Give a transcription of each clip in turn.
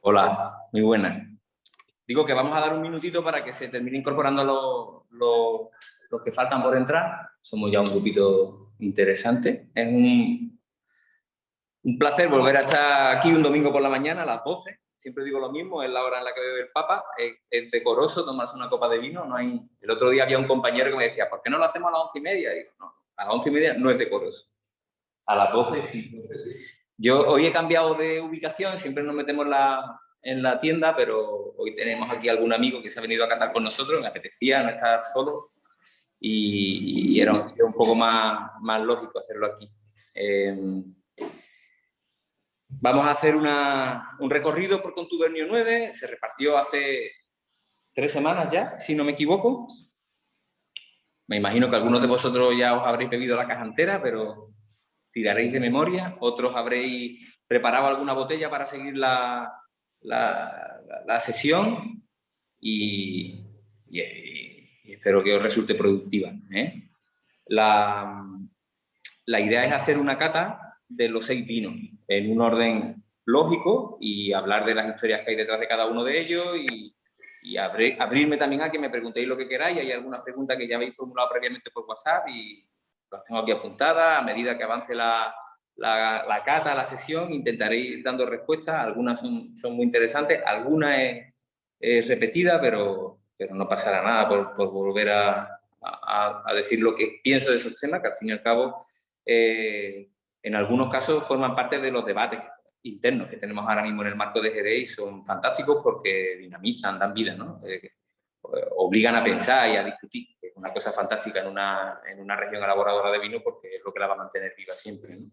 Hola, muy buenas. Digo que vamos a dar un minutito para que se termine incorporando los que faltan por entrar. Somos ya un grupito interesante. Es un placer volver a estar aquí un domingo por la mañana a las 12. Siempre digo lo mismo, es la hora en la que bebe el Papa. Es decoroso tomarse una copa de vino. No hay... El otro día había un compañero que me decía, ¿por qué no lo hacemos a las 11:30? Y digo, no, a las 11:30 no es decoroso. A las 12 sí. Yo hoy he cambiado de ubicación, siempre nos metemos en la tienda, pero hoy tenemos aquí algún amigo que se ha venido a catar con nosotros, me apetecía no estar solo y era un poco más lógico hacerlo aquí. Vamos a hacer un recorrido por Contubernio 9, se repartió hace 3 semanas ya, si no me equivoco. Me imagino que algunos de vosotros ya os habréis bebido la caja entera, pero tiraréis de memoria, otros habréis preparado alguna botella para seguir la sesión y espero que os resulte productiva. La idea es hacer una cata de los 6 vinos en un orden lógico y hablar de las historias que hay detrás de cada uno de ellos y abrirme también a que me preguntéis lo que queráis. Hay algunas preguntas que ya habéis formulado previamente por WhatsApp y las tengo aquí apuntadas. A medida que avance la cata, la sesión, intentaré ir dando respuestas. Algunas son muy interesantes, algunas es repetida, pero no pasará nada por volver a decir lo que pienso de esos temas, que al fin y al cabo, en algunos casos forman parte de los debates internos que tenemos ahora mismo en el marco de Jerez y son fantásticos porque dinamizan, dan vida, ¿no? Obligan a pensar y a discutir, que es una cosa fantástica en una región elaboradora de vino porque es lo que la va a mantener viva siempre, ¿no?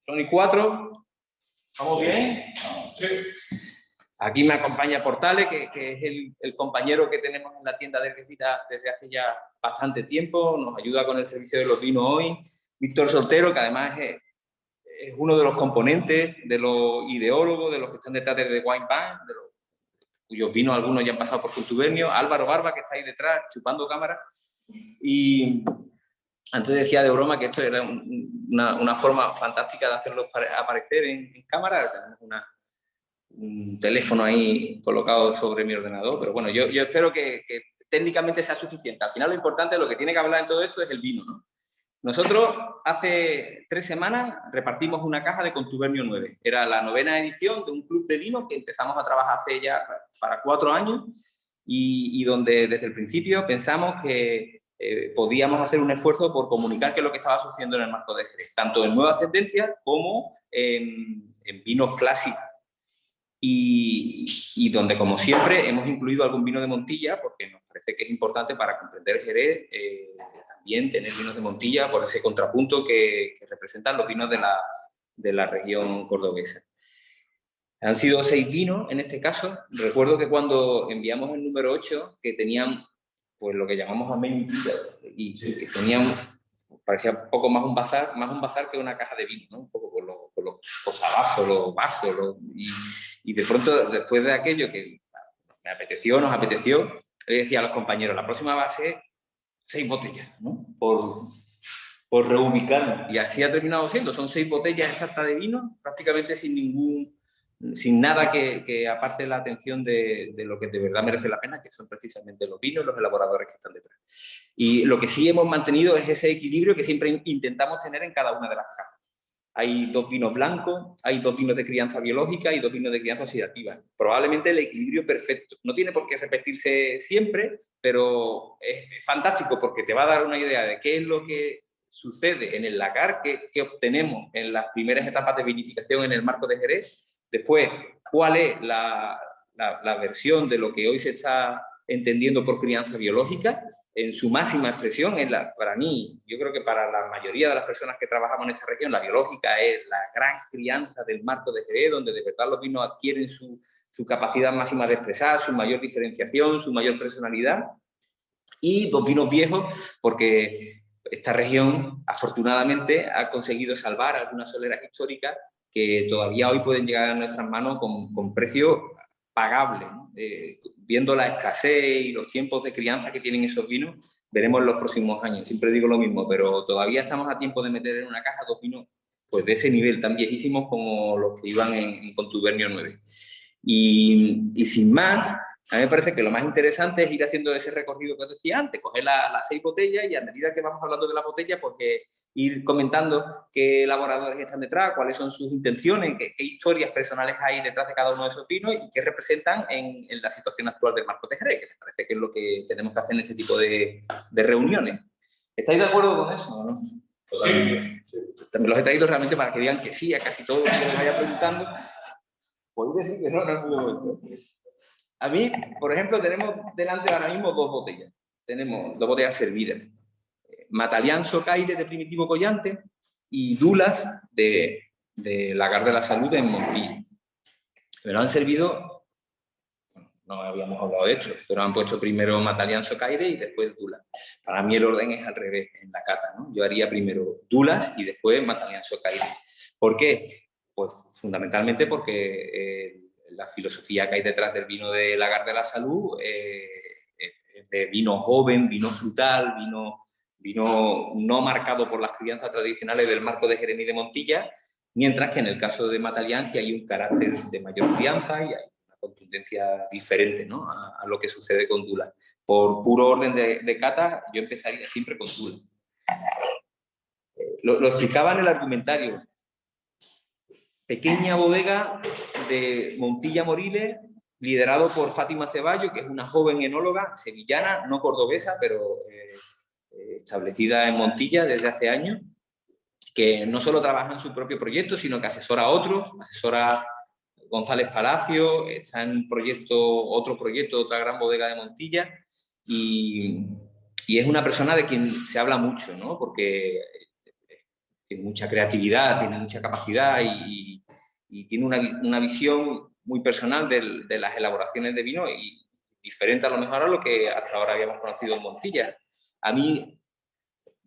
Son y 4, ¿estamos bien? Sí. Aquí me acompaña Portales, que es el compañero que tenemos en la tienda de Herquesita desde hace ya bastante tiempo, nos ayuda con el servicio de los vinos hoy. Víctor Soltero, que además es uno de los componentes, de los ideólogos, de los que están detrás de The Wine Bank, cuyos vinos algunos ya han pasado por Contubernio. Álvaro Barba, que está ahí detrás, chupando cámara. Y antes decía de broma que esto era una forma fantástica de hacerlos aparecer en cámara. Tenemos un teléfono ahí colocado sobre mi ordenador, pero bueno, yo espero que técnicamente sea suficiente. Al final lo importante, lo que tiene que hablar en todo esto es el vino, ¿no? Nosotros hace 3 semanas repartimos una caja de Contubernio 9. Era la 9ª edición de un club de vino que empezamos a trabajar hace ya para 4 años y donde desde el principio pensamos que podíamos hacer un esfuerzo por comunicar qué es lo que estaba sucediendo en el marco de Jerez, tanto en nuevas tendencias como en vinos clásicos. Y donde, como siempre, hemos incluido algún vino de Montilla, porque nos parece que es importante para comprender Jerez, también tener vinos de Montilla por ese contrapunto que representan los vinos de la región cordobesa. Han sido 6 vinos en este caso. Recuerdo que cuando enviamos el número 8, que tenían pues lo que llamamos amenity, y que tenían, parecía poco más un bazar que una caja de vino, ¿no? Un poco con los posavasos, los vasos, y de pronto, después de aquello que nos apeteció, le decía a los compañeros, la próxima va a ser 6 botellas, ¿no? Por reubicarnos. Y así ha terminado siendo. Son 6 botellas exactas de vino, prácticamente sin nada que aparte la atención de lo que de verdad merece la pena, que son precisamente los vinos y los elaboradores que están detrás. Y lo que sí hemos mantenido es ese equilibrio que siempre intentamos tener en cada una de las cajas. Hay 2 vinos blancos, hay 2 vinos de crianza biológica y 2 vinos de crianza oxidativa. Probablemente el equilibrio perfecto. No tiene por qué repetirse siempre, pero es fantástico porque te va a dar una idea de qué es lo que sucede en el lagar, qué obtenemos en las primeras etapas de vinificación en el marco de Jerez. Después, cuál es la versión de lo que hoy se está entendiendo por crianza biológica en su máxima expresión. Para mí, yo creo que para la mayoría de las personas que trabajamos en esta región, la biológica es la gran crianza del marco de Jerez, donde de verdad los vinos adquieren su capacidad máxima de expresar, su mayor diferenciación, su mayor personalidad. Y 2 vinos viejos, porque esta región, afortunadamente, ha conseguido salvar algunas soleras históricas que todavía hoy pueden llegar a nuestras manos con precios pagables, ¿no? Viendo la escasez y los tiempos de crianza que tienen esos vinos, veremos en los próximos años. Siempre digo lo mismo, pero todavía estamos a tiempo de meter en una caja 2 vinos pues de ese nivel, tan viejísimos como los que iban en Contubernio 9. Y sin más, a mí me parece que lo más interesante es ir haciendo ese recorrido que os decía antes, coger las 6 botellas y a medida que vamos hablando de la botella, pues ir comentando qué elaboradores están detrás, cuáles son sus intenciones, qué historias personales hay detrás de cada uno de esos vinos y qué representan en la situación actual del Marcos de Jerez, que me parece que es lo que tenemos que hacer en este tipo de reuniones. ¿Estáis de acuerdo con eso o no? Sí. También los he traído realmente para que digan que sí a casi todo lo que me vaya preguntando. Podéis decir que no en algún momento. A mí, por ejemplo, tenemos delante ahora mismo 2 botellas. Tenemos 2 botellas servidas. Matalianzo Caire de Primitivo Collante y Dulas de Lagar de la Salud en Montilla. Pero han servido, bueno, no habíamos hablado de esto, pero han puesto primero Matalianzo Caire y después Dulas. Para mí el orden es al revés en la cata, ¿no? Yo haría primero Dulas y después Matalianzo Caire. ¿Por qué? Pues fundamentalmente porque la filosofía que hay detrás del vino de Lagar de la Salud es de vino joven, vino frutal, vino no marcado por las crianzas tradicionales del Marcos de Jerez y de Montilla, mientras que en el caso de Matalianz hay un carácter de mayor crianza y hay una contundencia diferente, ¿no?, a lo que sucede con Dula. Por puro orden de cata, yo empezaría siempre con Dula. Lo explicaba en el argumentario. Pequeña bodega de Montilla Moriles, liderado por Fátima Ceballo, que es una joven enóloga sevillana, no cordobesa, pero establecida en Montilla desde hace años, que no solo trabaja en su propio proyecto, sino que asesora a otros, asesora a González Palacio, está en otro proyecto, otra gran bodega de Montilla, y es una persona de quien se habla mucho, ¿no?, porque tiene mucha creatividad, tiene mucha capacidad y tiene una visión muy personal de las elaboraciones de vino y diferente a lo mejor a lo que hasta ahora habíamos conocido en Montilla. A mí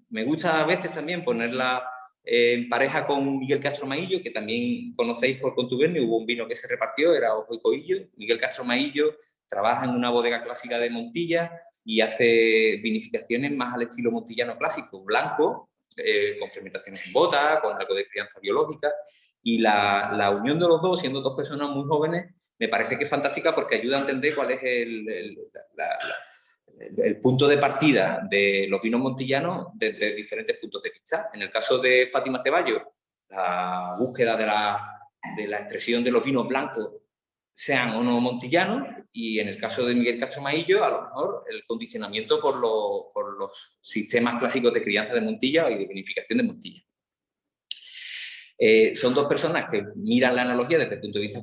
me gusta a veces también ponerla en pareja con Miguel Castro Maillo, que también conocéis por Contubernio. Hubo un vino que se repartió, era Ojo y Coillo. Miguel Castro Maillo trabaja en una bodega clásica de Montilla y hace vinificaciones más al estilo montillano clásico, blanco, con fermentaciones en bota, con algo de crianza biológica, y la unión de los dos, siendo 2 personas muy jóvenes, me parece que es fantástica porque ayuda a entender cuál es el punto de partida de los vinos montillanos desde diferentes puntos de vista. En el caso de Fátima Ceballo, la búsqueda de la expresión de los vinos blancos sean o no montillanos, y en el caso de Miguel Castro Maillo, a lo mejor el condicionamiento por los sistemas clásicos de crianza de Montilla y de vinificación de Montilla. Son 2 personas que miran la analogía desde el punto de vista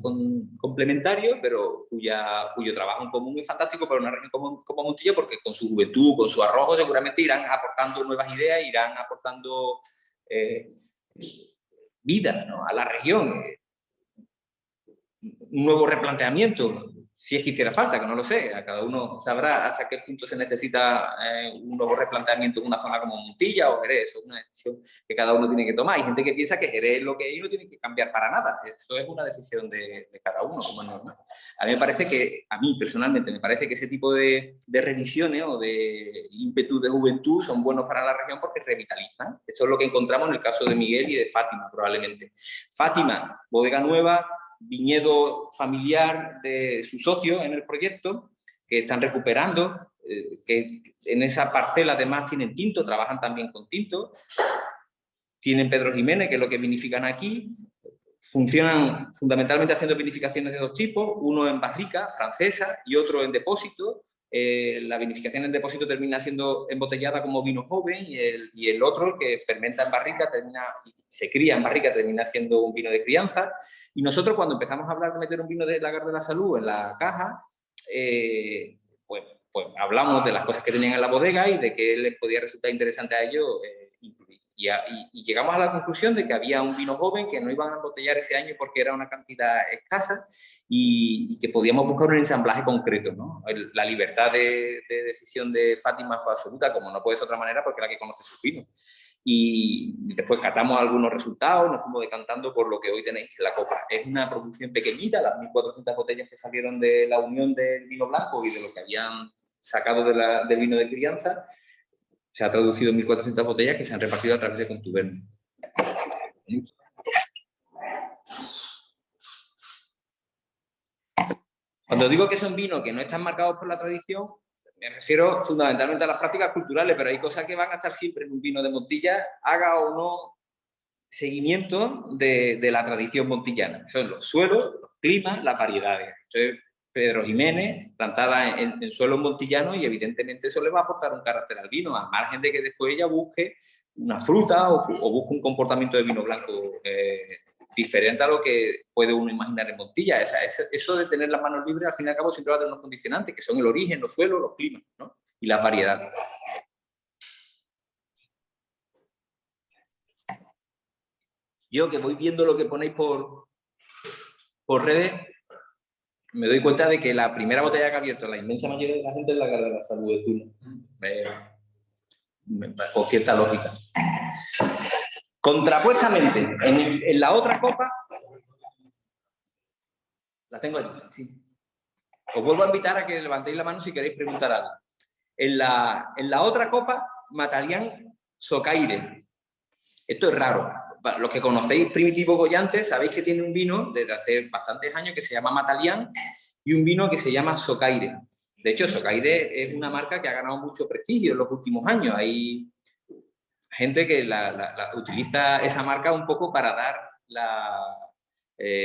complementario, pero cuyo trabajo en común es fantástico para una región como Montilla, porque con su juventud, con su arrojo, seguramente irán aportando nuevas ideas, irán aportando vida, ¿no?, a la región. Un nuevo replanteamiento, si es que hiciera falta, que no lo sé, a cada uno sabrá hasta qué punto se necesita un nuevo replanteamiento en una zona como Montilla o Jerez. Eso es una decisión que cada uno tiene que tomar. Hay gente que piensa que Jerez es lo que es y no tiene que cambiar para nada. Eso es una decisión de cada uno, como es normal. A mí me parece que, a mí personalmente, me parece que ese tipo de revisiones o de ímpetu de juventud son buenos para la región porque revitalizan. Eso es lo que encontramos en el caso de Miguel y de Fátima, probablemente. Fátima, bodega nueva, viñedo familiar de su socio en el proyecto, que están recuperando, que en esa parcela además tienen tinto, trabajan también con tinto, tienen Pedro Jiménez, que es lo que vinifican aquí, funcionan fundamentalmente haciendo vinificaciones de 2 tipos, uno en barrica francesa y otro en depósito. La vinificación en depósito termina siendo embotellada como vino joven y el otro, que fermenta en barrica, se cría en barrica, termina siendo un vino de crianza. Y nosotros, cuando empezamos a hablar de meter un vino de Lagar de la Salud en la caja, pues hablamos de las cosas que tenían en la bodega y de que les podía resultar interesante a ellos incluir. Y llegamos a la conclusión de que había un vino joven que no iban a embotellar ese año porque era una cantidad escasa y que podíamos buscar un ensamblaje concreto, ¿no? La libertad de decisión de Fátima fue absoluta, como no puede ser de otra manera, porque es la que conoce sus vinos. Y después catamos algunos resultados, nos fuimos decantando por lo que hoy tenéis en la copa. Es una producción pequeñita, las 1.400 botellas que salieron de la unión del vino blanco y de lo que habían sacado del vino de crianza. Se ha traducido en 1.400 botellas que se han repartido a través de Contubernio. Cuando digo que son vinos que no están marcados por la tradición, me refiero fundamentalmente a las prácticas culturales, pero hay cosas que van a estar siempre en un vino de Montilla, haga o no seguimiento de la tradición montillana. Son los suelos, los climas, las variedades. Esto es Pedro Jiménez, plantada en suelos montillanos, y evidentemente eso le va a aportar un carácter al vino, a margen de que después ella busque una fruta o busque un comportamiento de vino blanco diferente a lo que puede uno imaginar en Montilla. Eso de tener las manos libres, al fin y al cabo, siempre va a tener unos condicionantes, que son el origen, los suelos, los climas, ¿no? Y las variedades. Yo, que voy viendo lo que ponéis por redes, me doy cuenta de que la primera botella que ha abierto la inmensa mayoría de la gente es la cara de la salud de Tuna. Con cierta lógica. Contrapuestamente, en la otra copa, la tengo allí, sí. Os vuelvo a invitar a que levantéis la mano si queréis preguntar algo. En la otra copa, Matalián Socaire. Esto es raro. Los que conocéis Primitivo Collante sabéis que tiene un vino desde hace bastantes años que se llama Matalián y un vino que se llama Socaire. De hecho, Socaire es una marca que ha ganado mucho prestigio en los últimos años. Hay gente que utiliza esa marca un poco para dar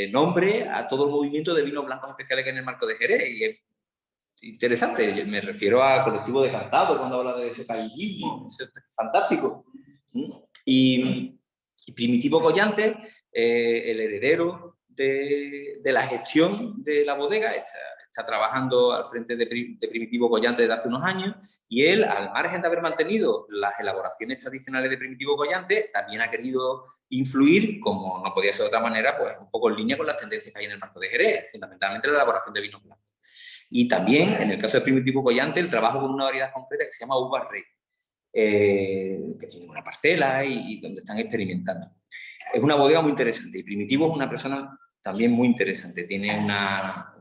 nombre a todo el movimiento de vinos blancos especiales que hay en el marco de Jerez. Y es interesante. Me refiero al colectivo de Cantado cuando habla de socaillismo. Es fantástico. Y Primitivo Collante, el heredero de la gestión de la bodega, está trabajando al frente de Primitivo Collante desde hace unos años, y él, al margen de haber mantenido las elaboraciones tradicionales de Primitivo Collante, también ha querido influir, como no podía ser de otra manera, pues un poco en línea con las tendencias que hay en el marco de Jerez, fundamentalmente la elaboración de vinos blancos. Y también, en el caso de Primitivo Collante, el trabajo con una variedad concreta que se llama Uva Rey, que tiene una parcela y donde están experimentando. Es una bodega muy interesante, y Primitivo es una persona también muy interesante. Tiene una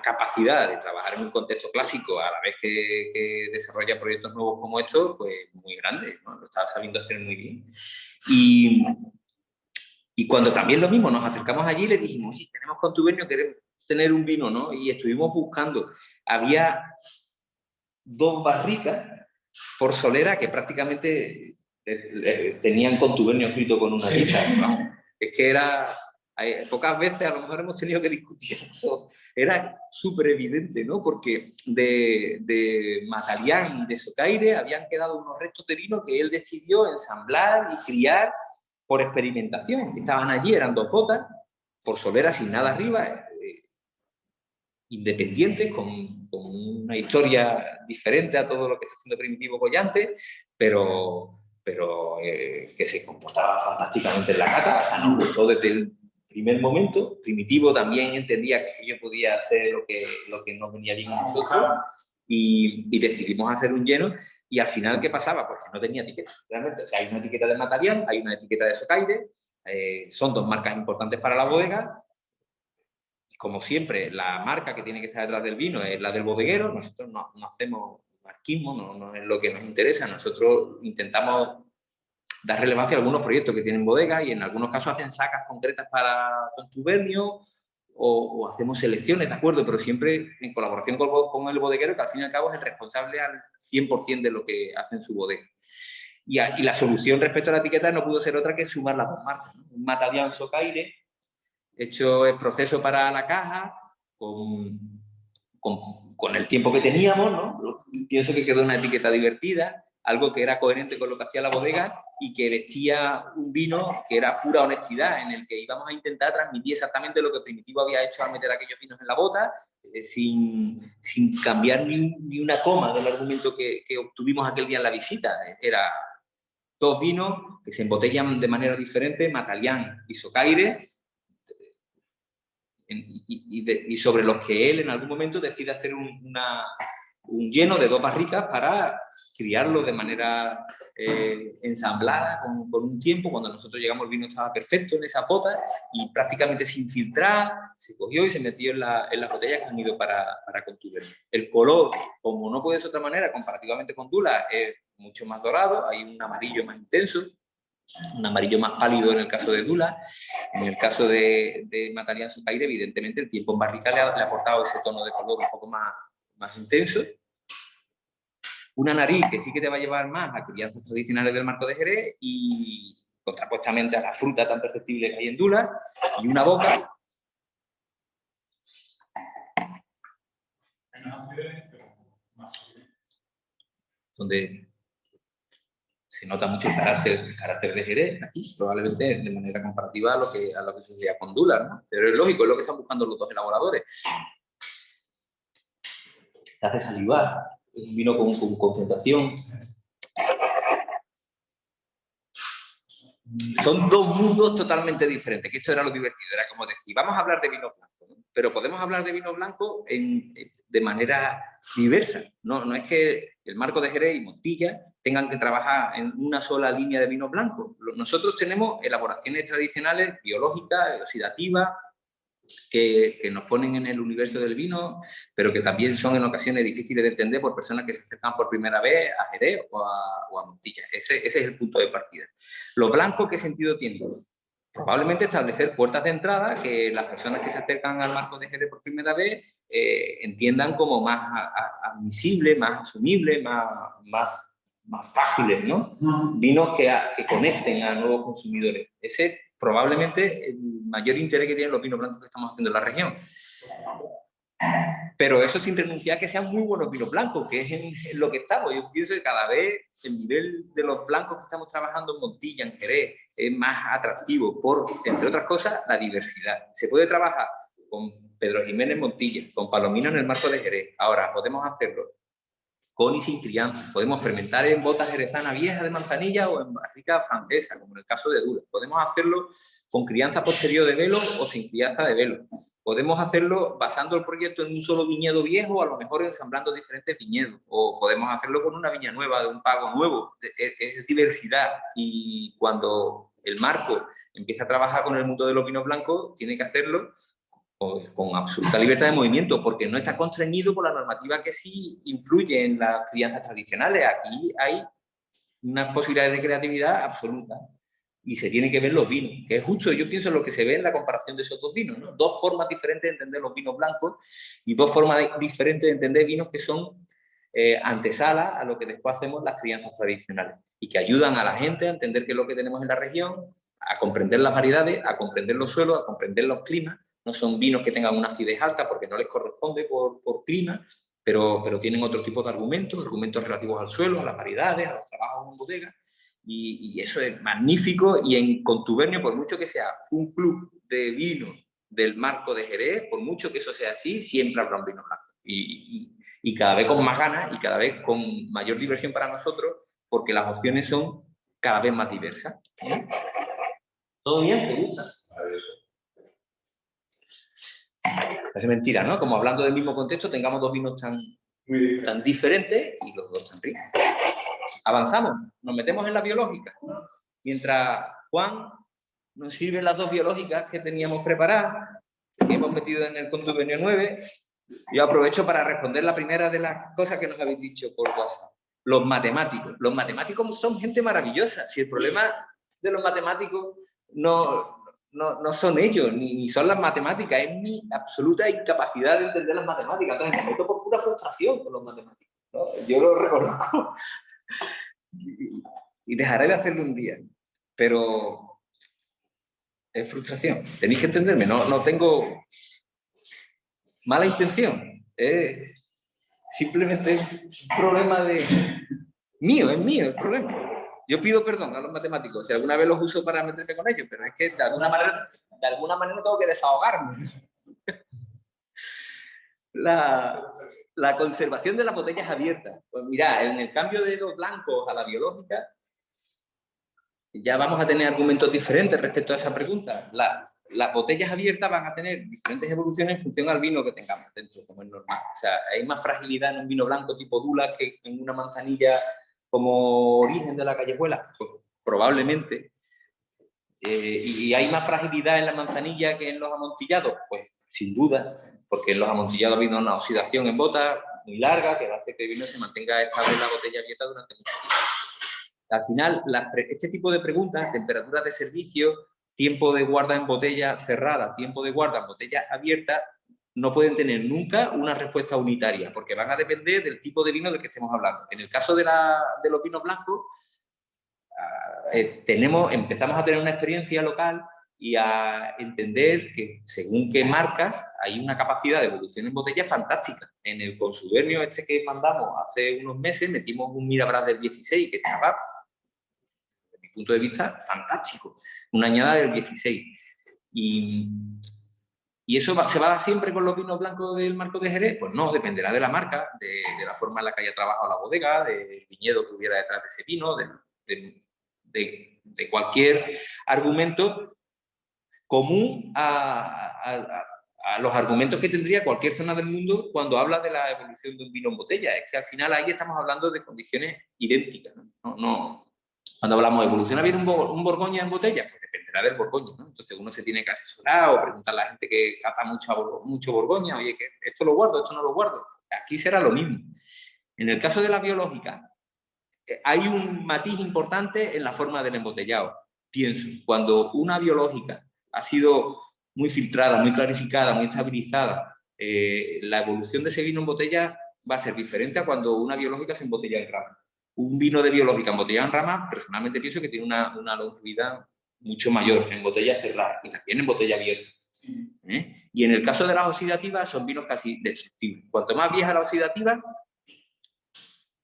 capacidad de trabajar en un contexto clásico a la vez que desarrolla proyectos nuevos como estos, pues muy grande, ¿no? Lo está sabiendo hacer muy bien. Y cuando también lo mismo, nos acercamos allí y le dijimos, oye, tenemos contubernio, queremos tener un vino, ¿no? Y estuvimos buscando. Había 2 barricas por solera que prácticamente tenían contubernio escrito con una lista. Vamos, es que pocas veces a lo mejor hemos tenido que discutir eso. Era súper evidente, ¿no? Porque de Matalián y de Socaire habían quedado unos restos de vino que él decidió ensamblar y criar por experimentación. Estaban allí, eran 2 botas, por solera sin nada arriba, independientes, con una historia diferente a todo lo que está haciendo Primitivo Collante, pero que se comportaba fantásticamente en la cata. O sea, nos gustó desde el primer momento. Primitivo también entendía que yo podía hacer lo que nos venía bien a nosotros, y decidimos hacer un lleno. Y al final, ¿qué pasaba? Pues que no tenía etiqueta, realmente. O sea, hay una etiqueta de Matalián, hay una etiqueta de Socaire, son 2 marcas importantes para la bodega. Como siempre, la marca que tiene que estar detrás del vino es la del bodeguero. Nosotros no hacemos marquismo, no es lo que nos interesa. Nosotros intentamos dar relevancia a algunos proyectos que tienen bodegas, y en algunos casos hacen sacas concretas para contubernio o hacemos selecciones, ¿de acuerdo? Pero siempre en colaboración con el bodeguero, que al fin y al cabo es el responsable al 100% de lo que hace en su bodega. Y la solución respecto a la etiqueta no pudo ser otra que sumar las 2 marcas, ¿no? Un Matalián Socaire, hecho el proceso para la caja, con el tiempo que teníamos, ¿no? Pienso que quedó una etiqueta divertida, algo que era coherente con lo que hacía la bodega y que vestía un vino que era pura honestidad, en el que íbamos a intentar transmitir exactamente lo que Primitivo había hecho al meter aquellos vinos en la bota, sin cambiar ni una coma del argumento que obtuvimos aquel día en la visita. Era 2 vinos que se embotellan de manera diferente, Matalián y Socaire, y sobre los que él en algún momento decide hacer un lleno de 2 barricas para criarlo de manera ensamblada, con un tiempo. Cuando nosotros llegamos el vino estaba perfecto en esa bota y prácticamente sin filtrar se cogió y se metió en las botellas que han ido para contubernio. El color, como no puede ser de otra manera, comparativamente con Dula, es mucho más dorado, hay un amarillo más intenso, un amarillo más pálido en el caso de Dula. En el caso de Matallán Socaire, evidentemente el tiempo en barrica le ha aportado ese tono de color un poco más intenso. Una nariz que sí que te va a llevar más a crianzas tradicionales del marco de Jerez y contrapuestamente a la fruta tan perceptible que hay en Dula, y una boca donde se nota mucho el carácter de Jerez, aquí probablemente de manera comparativa a lo que sucedía con Dula, ¿no? Pero es lógico, es lo que están buscando los dos elaboradores. Te hace salivar, es un vino con concentración. Son dos mundos totalmente diferentes, que esto era lo divertido, era como decir, vamos a hablar de vino blanco, ¿no? Pero podemos hablar de vino blanco de manera diversa, no es que el marco de Jerez y Montilla tengan que trabajar en una sola línea de vino blanco. Nosotros tenemos elaboraciones tradicionales, biológicas, oxidativas, que nos ponen en el universo del vino, pero que también son en ocasiones difíciles de entender por personas que se acercan por primera vez a Jerez o a Montilla. Ese es el punto de partida. ¿Lo blanco qué sentido tiene? Probablemente establecer puertas de entrada que las personas que se acercan al marco de Jerez por primera vez entiendan como más admisibles, más asumibles, más fáciles, ¿no? Vinos que conecten a nuevos consumidores. Ese probablemente el mayor interés que tienen los vinos blancos que estamos haciendo en la región. Pero eso sin renunciar a que sean muy buenos vinos blancos, que es en lo que estamos. Yo pienso que cada vez el nivel de los blancos que estamos trabajando en Montilla, en Jerez, es más atractivo por, entre otras cosas, la diversidad. Se puede trabajar con Pedro Jiménez Montilla, con Palomino en el marco de Jerez. Ahora, podemos hacerlo con y sin crianza. Podemos fermentar en botas jerezana vieja de manzanilla o en barrica francesa, como en el caso de Dula. Podemos hacerlo con crianza posterior de velo o sin crianza de velo. Podemos hacerlo basando el proyecto en un solo viñedo viejo o a lo mejor ensamblando diferentes viñedos. O podemos hacerlo con una viña nueva, de un pago nuevo. Es diversidad. Y cuando el marco empieza a trabajar con el mundo de los vinos blancos, tiene que hacerlo con absoluta libertad de movimiento, porque no está constreñido por la normativa que sí influye en las crianzas tradicionales. Aquí hay unas posibilidades de creatividad absolutas y se tiene que ver los vinos, que es justo, yo pienso, lo que se ve en la comparación de esos dos vinos, ¿no? Dos formas diferentes de entender los vinos blancos y dos formas diferentes de entender vinos que son antesala a lo que después hacemos las crianzas tradicionales y que ayudan a la gente a entender qué es lo que tenemos en la región, a comprender las variedades, a comprender los suelos, a comprender los climas. No son vinos que tengan una acidez alta porque no les corresponde por clima, pero tienen otro tipo de argumentos relativos al suelo, a las variedades, a los trabajos en bodega, y eso es magnífico. Y en Contubernio, por mucho que sea un club de vino del marco de Jerez, por mucho que eso sea así, siempre habrá un vino blanco. Y cada vez con más ganas y cada vez con mayor diversión para nosotros, porque las opciones son cada vez más diversas. ¿Todo bien? ¿Te gusta? Es mentira, ¿no? Como hablando del mismo contexto, tengamos dos vinos tan diferentes y los dos tan ricos. Avanzamos, nos metemos en la biológica. Mientras Juan nos sirve las dos biológicas que teníamos preparadas, que hemos metido en el Contubernio 9, yo aprovecho para responder la primera de las cosas que nos habéis dicho por WhatsApp. Los matemáticos. Los matemáticos son gente maravillosa. Si el problema de los matemáticos no son ellos, ni son las matemáticas, es mi absoluta incapacidad de entender las matemáticas. Entonces me meto por pura frustración con los matemáticos, ¿no? Yo lo reconozco y dejaré de hacerlo un día, pero es frustración. Tenéis que entenderme, no tengo mala intención, es simplemente un problema mío, es mío el problema. Yo pido perdón a los matemáticos si alguna vez los uso para meterme con ellos, pero es que de alguna manera tengo que desahogarme. La conservación de las botellas abiertas. Pues mira, en el cambio de los blancos a la biológica, ya vamos a tener argumentos diferentes respecto a esa pregunta. Las botellas abiertas van a tener diferentes evoluciones en función al vino que tengamos dentro, como es normal. O sea, hay más fragilidad en un vino blanco tipo Dula que en una manzanilla como Origen de la Callejuela, pues, probablemente. ¿Y hay más fragilidad en la manzanilla que en los amontillados? Pues sin duda, porque en los amontillados ha habido una oxidación en bota muy larga que hace que el vino se mantenga estable en la botella abierta durante mucho tiempo. Al final, este tipo de preguntas, temperaturas de servicio, tiempo de guarda en botella cerrada, tiempo de guarda en botella abierta, no pueden tener nunca una respuesta unitaria, porque van a depender del tipo de vino del que estemos hablando. En el caso de los vinos blancos, empezamos a tener una experiencia local y a entender que según qué marcas hay una capacidad de evolución en botella fantástica. En el consubernio este que mandamos hace unos meses metimos un Mirabras del 16 que estaba, desde mi punto de vista, fantástico. Una añada del 16. ¿Y eso se va a dar siempre con los vinos blancos del marco de Jerez? Pues no, dependerá de la marca, de la forma en la que haya trabajado la bodega, del viñedo que hubiera detrás de ese vino, de cualquier argumento común a los argumentos que tendría cualquier zona del mundo cuando habla de la evolución de un vino en botella. Es que al final ahí estamos hablando de condiciones idénticas, ¿no? Cuando hablamos de evolución, ¿ha habido un Borgoña en botella? Pues dependerá del Borgoña, ¿no? Entonces uno se tiene que asesorar o preguntar a la gente que cata mucho Borgoña, oye, que esto lo guardo, esto no lo guardo. Aquí será lo mismo. En el caso de la biológica, hay un matiz importante en la forma del embotellado. Pienso, cuando una biológica ha sido muy filtrada, muy clarificada, muy estabilizada, la evolución de ese vino en botella va a ser diferente a cuando una biológica se embotella en rama. Un vino de biológica embotellado en rama, personalmente pienso que tiene una longevidad mucho mayor en botella cerrada y también en botella abierta. Y en el caso de las oxidativas son vinos casi destructibles. Cuanto más vieja la oxidativa,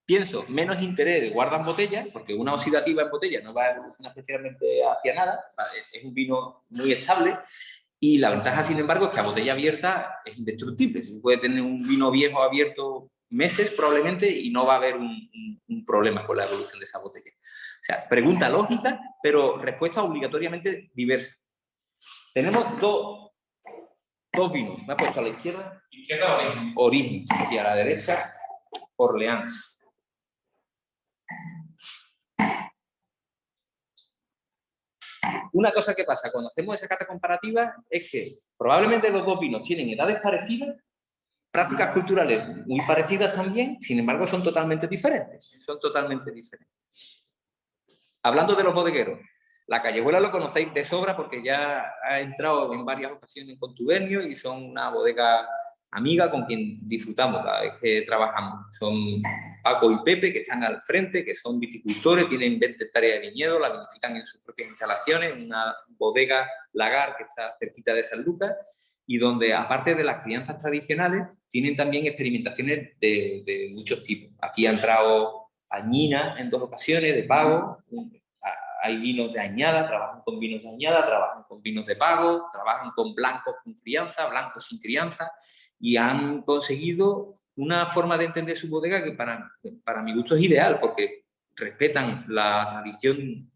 pienso, menos interés de guardar en botella, porque una oxidativa en botella no va a evolucionar especialmente hacia nada, es un vino muy estable, y la ventaja, sin embargo, es que a botella abierta es indestructible. Se puede tener un vino viejo abierto meses probablemente y no va a haber un problema con la evolución de esa botella. O sea, pregunta lógica, pero respuesta obligatoriamente diversa. Tenemos dos vinos. Me ha puesto a la izquierda Origen y a la derecha Orleans. Una cosa que pasa cuando hacemos esa cata comparativa es que probablemente los dos vinos tienen edades parecidas, prácticas culturales muy parecidas también, sin embargo son totalmente diferentes. Hablando de los bodegueros, la Callejuela lo conocéis de sobra porque ya ha entrado en varias ocasiones en contubernio y son una bodega amiga con quien disfrutamos cada vez que trabajamos. Son Paco y Pepe, que están al frente, que son viticultores, tienen 20 hectáreas de viñedo, la vinifican en sus propias instalaciones, una bodega lagar que está cerquita de San Lucas, y donde, aparte de las crianzas tradicionales, tienen también experimentaciones de muchos tipos. Aquí ha entrado añina en 2 ocasiones, de pago, hay vinos de añada, trabajan con vinos de añada, trabajan con vinos de pago, trabajan con blancos con crianza, blancos sin crianza, y han conseguido una forma de entender su bodega que para mi gusto es ideal, porque respetan la tradición,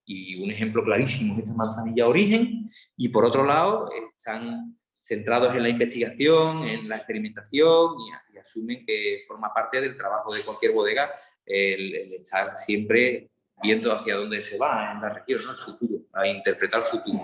y un ejemplo clarísimo es esta manzanilla Origen, y por otro lado están centrados en la investigación, en la experimentación, y asumen que forma parte del trabajo de cualquier bodega el estar siempre viendo hacia dónde se va en la región, ¿no? El futuro, a interpretar el futuro.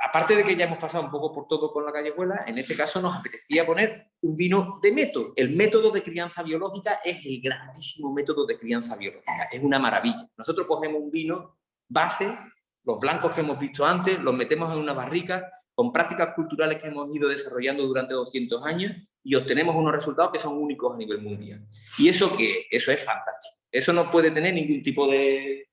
Aparte de que ya hemos pasado un poco por todo con la Callejuela, en este caso nos apetecía poner un vino de método. El método de crianza biológica es el grandísimo método de crianza biológica, es una maravilla. Nosotros cogemos un vino base, los blancos que hemos visto antes, los metemos en una barrica con prácticas culturales que hemos ido desarrollando durante 200 años y obtenemos unos resultados que son únicos a nivel mundial. ¿Y eso qué? Eso es fantástico. Eso no puede tener ningún tipo de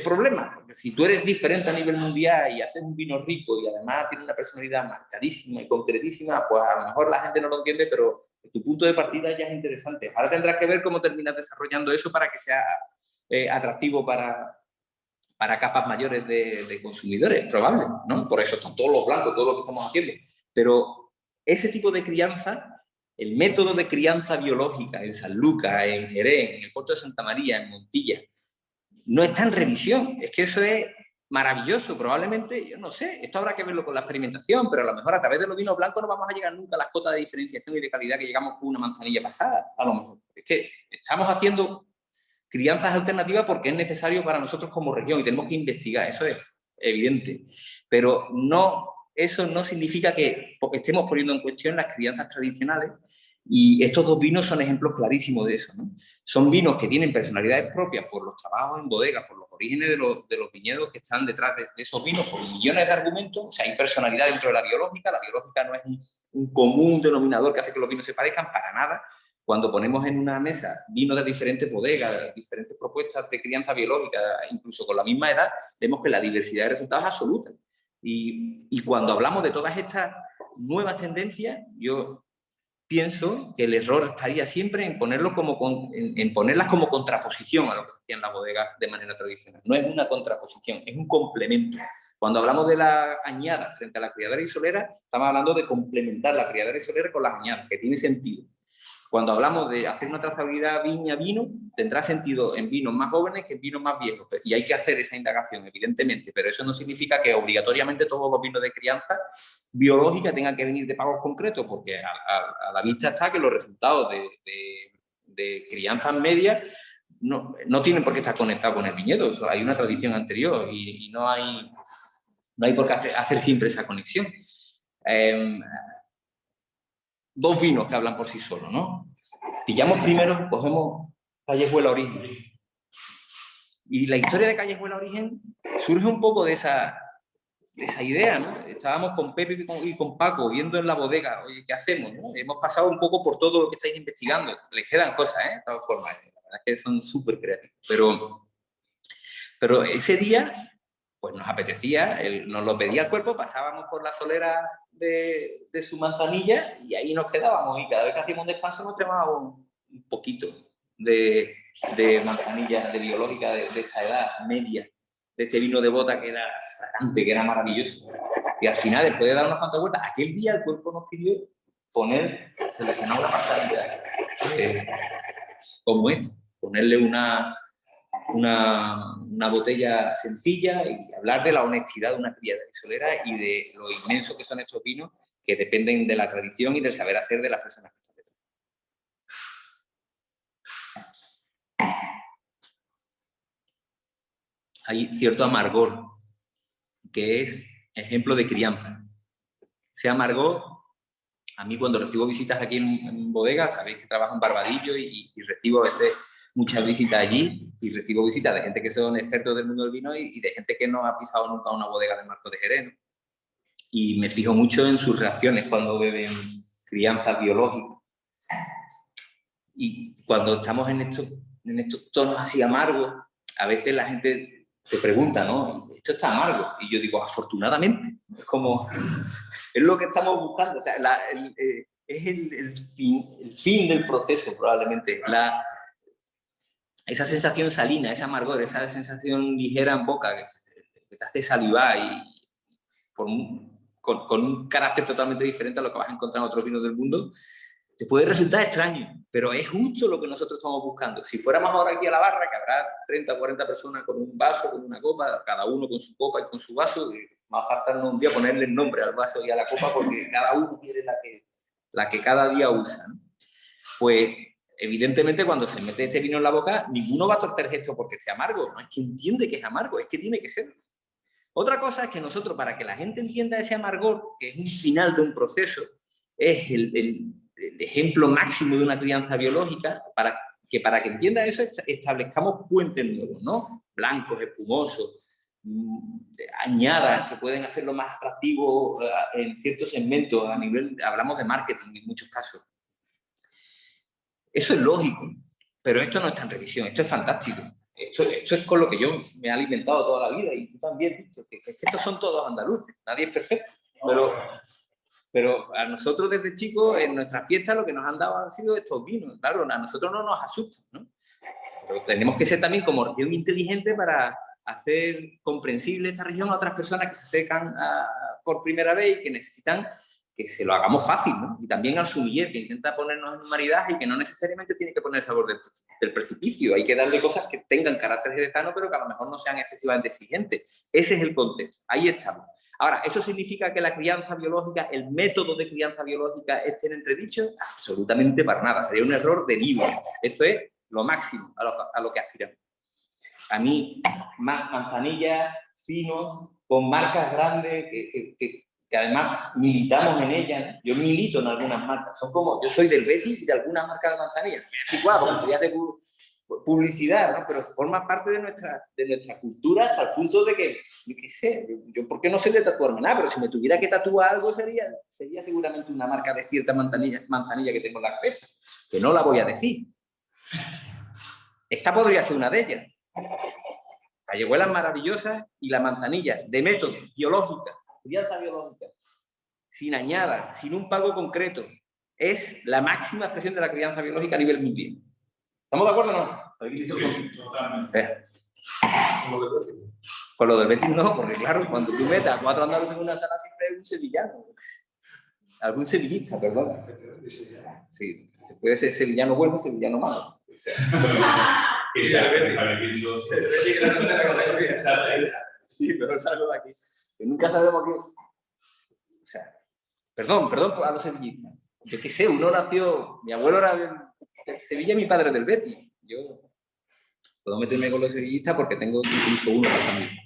problema, porque si tú eres diferente a nivel mundial y haces un vino rico y además tienes una personalidad marcadísima y concretísima, pues a lo mejor la gente no lo entiende, pero tu punto de partida ya es interesante. Ahora tendrás que ver cómo terminas desarrollando eso para que sea atractivo para capas mayores de consumidores, probable, ¿no? Por eso están todos los blancos, todo lo que estamos haciendo. Pero ese tipo de crianza, el método de crianza biológica en San Lucas, en Jerez, en el Puerto de Santa María, en Montilla, no está en revisión. Es que eso es maravilloso. Probablemente, yo no sé, esto habrá que verlo con la experimentación, pero a lo mejor a través de los vinos blancos no vamos a llegar nunca a las cotas de diferenciación y de calidad que llegamos con una manzanilla pasada, a lo mejor. Es que estamos haciendo crianzas alternativas porque es necesario para nosotros como región y tenemos que investigar, eso es evidente. Pero no, eso no significa que estemos poniendo en cuestión las crianzas tradicionales Y estos dos vinos son ejemplos clarísimos de eso, ¿no? Son vinos que tienen personalidades propias por los trabajos en bodegas, por los orígenes de los viñedos que están detrás de esos vinos, por millones de argumentos. O sea, hay personalidad dentro de la biológica no es un común denominador que hace que los vinos se parezcan para nada. Cuando ponemos en una mesa vinos de diferentes bodegas, de diferentes propuestas de crianza biológica, incluso con la misma edad, vemos que la diversidad de resultados es absoluta. Y cuando hablamos de todas estas nuevas tendencias, yo pienso que el error estaría siempre en ponerlas como contraposición a lo que se hacía en la bodega de manera tradicional. No es una contraposición, es un complemento. Cuando hablamos de la añada frente a la criadera y solera, estamos hablando de complementar la criadera y solera con las añadas, que tiene sentido. Cuando hablamos de hacer una trazabilidad viña-vino, tendrá sentido en vinos más jóvenes que en vinos más viejos. Y hay que hacer esa indagación, evidentemente, pero eso no significa que obligatoriamente todos los vinos de crianza biológica tengan que venir de pagos concretos, porque a la vista está que los resultados de crianzas medias no tienen por qué estar conectados con el viñedo. O sea, hay una tradición anterior y no hay por qué hacer siempre esa conexión. Dos vinos que hablan por sí solos, ¿no? Pillamos primero, cogemos Callejuela Origen. Y la historia de Callejuela Origen surge un poco de esa idea, ¿no? Estábamos con Pepe y con Paco viendo en la bodega, oye, ¿qué hacemos? ¿No? Hemos pasado un poco por todo lo que estáis investigando. Les quedan cosas, ¿eh? De todas formas, la verdad es que son súper creativos. Pero ese día, pues nos apetecía, nos lo pedía el cuerpo, pasábamos por la solera de su manzanilla y ahí nos quedábamos. Y cada vez que hacíamos un descanso nos tomábamos un poquito de manzanilla, de biológica de esta edad media, de este vino de bota que era fragante, que era maravilloso. Y al final, después de dar unas cuantas vueltas, aquel día el cuerpo nos pidió seleccionar una manzanilla como esta, ponerle una botella sencilla y hablar de la honestidad de una criadera y solera y de lo inmenso que son estos vinos que dependen de la tradición y del saber hacer de las personas que están detrás. Hay cierto amargor que es ejemplo de crianza. Ese amargor, a mí cuando recibo visitas aquí en bodegas, sabéis que trabajo en Barbadillo y recibo a veces muchas visitas allí y recibo visitas de gente que son expertos del mundo del vino y de gente que no ha pisado nunca una bodega de Marcos de Jerez, ¿no? Y me fijo mucho en sus reacciones cuando beben crianza biológica. Y cuando estamos en estos tonos así amargos, a veces la gente te pregunta, ¿no? Esto está amargo. Y yo digo, afortunadamente. Es como, es lo que estamos buscando. O sea, es el fin del proceso, probablemente. Esa sensación salina, ese amargor, esa sensación ligera en boca que te hace salivar y con un carácter totalmente diferente a lo que vas a encontrar en otros vinos del mundo, te puede resultar extraño, pero es justo lo que nosotros estamos buscando. Si fuéramos ahora aquí a la barra, que habrá 30 o 40 personas con un vaso, con una copa, cada uno con su copa y con su vaso, y va a faltarnos un día ponerle el nombre al vaso y a la copa porque cada uno quiere la que cada día usa, ¿no? Pues evidentemente cuando se mete este vino en la boca, ninguno va a torcer gesto porque esté amargo. No es que entiende que es amargo, es que tiene que ser. Otra cosa es que nosotros, para que la gente entienda ese amargor, que es un final de un proceso, es el ejemplo máximo de una crianza biológica, para que entienda eso establezcamos puentes nuevos, ¿no? Blancos, espumosos, añadas que pueden hacerlo más atractivo en ciertos segmentos, hablamos de marketing en muchos casos. Eso es lógico, pero esto no está en revisión, esto es fantástico. Esto es con lo que yo me he alimentado toda la vida y tú también, Víctor, que estos son todos andaluces, nadie es perfecto, pero a nosotros desde chicos en nuestras fiestas lo que nos han dado han sido estos vinos, claro, a nosotros no nos asustan, ¿no? Pero tenemos que ser también como región inteligente para hacer comprensible esta región a otras personas que se acercan por primera vez y que necesitan que se lo hagamos fácil, ¿no? Y también al sumiller, que intenta ponernos en un maridaje y que no necesariamente tiene que poner el sabor del precipicio. Hay que darle cosas que tengan carácter jerezano, pero que a lo mejor no sean excesivamente exigentes. Ese es el contexto. Ahí estamos. Ahora, ¿eso significa que la crianza biológica, el método de crianza biológica esté en entredicho? Absolutamente para nada. Sería un error de libro. Esto es lo máximo a lo que aspiramos. A mí, más manzanillas, finos, con marcas grandes, que que además militamos en ellas, ¿no? Yo milito en algunas marcas, son como, yo soy del Betis y de alguna marca de manzanilla, es igual, porque sería de publicidad, ¿no? Pero forma parte de nuestra cultura hasta el punto de que, yo qué sé, yo ¿por qué no sé de tatuarme nada? Pero si me tuviera que tatuar algo sería seguramente una marca de cierta manzanilla que tengo en la cabeza, que no la voy a decir. Esta podría ser una de ellas. Callejuelas maravillosas y la manzanilla, de método, biológica, crianza biológica, sin añada, sin un pago concreto. Es la máxima expresión de la crianza biológica a nivel mundial. ¿Estamos de acuerdo o no? Sí, totalmente. Con lo del Betis no, porque claro, cuando tú metas a 4 andaluces en una sala siempre hay un sevillano. Algún sevillista, perdón. Sí, se puede ser sevillano bueno, sevillano malo. Sí, pero es algo de aquí. Que nunca sabemos qué es. O sea, perdón a los sevillistas. Yo qué sé, uno nació, mi abuelo era de Sevilla, mi padre del Betis. Yo puedo meterme con los sevillistas porque tengo incluso uno en la familia.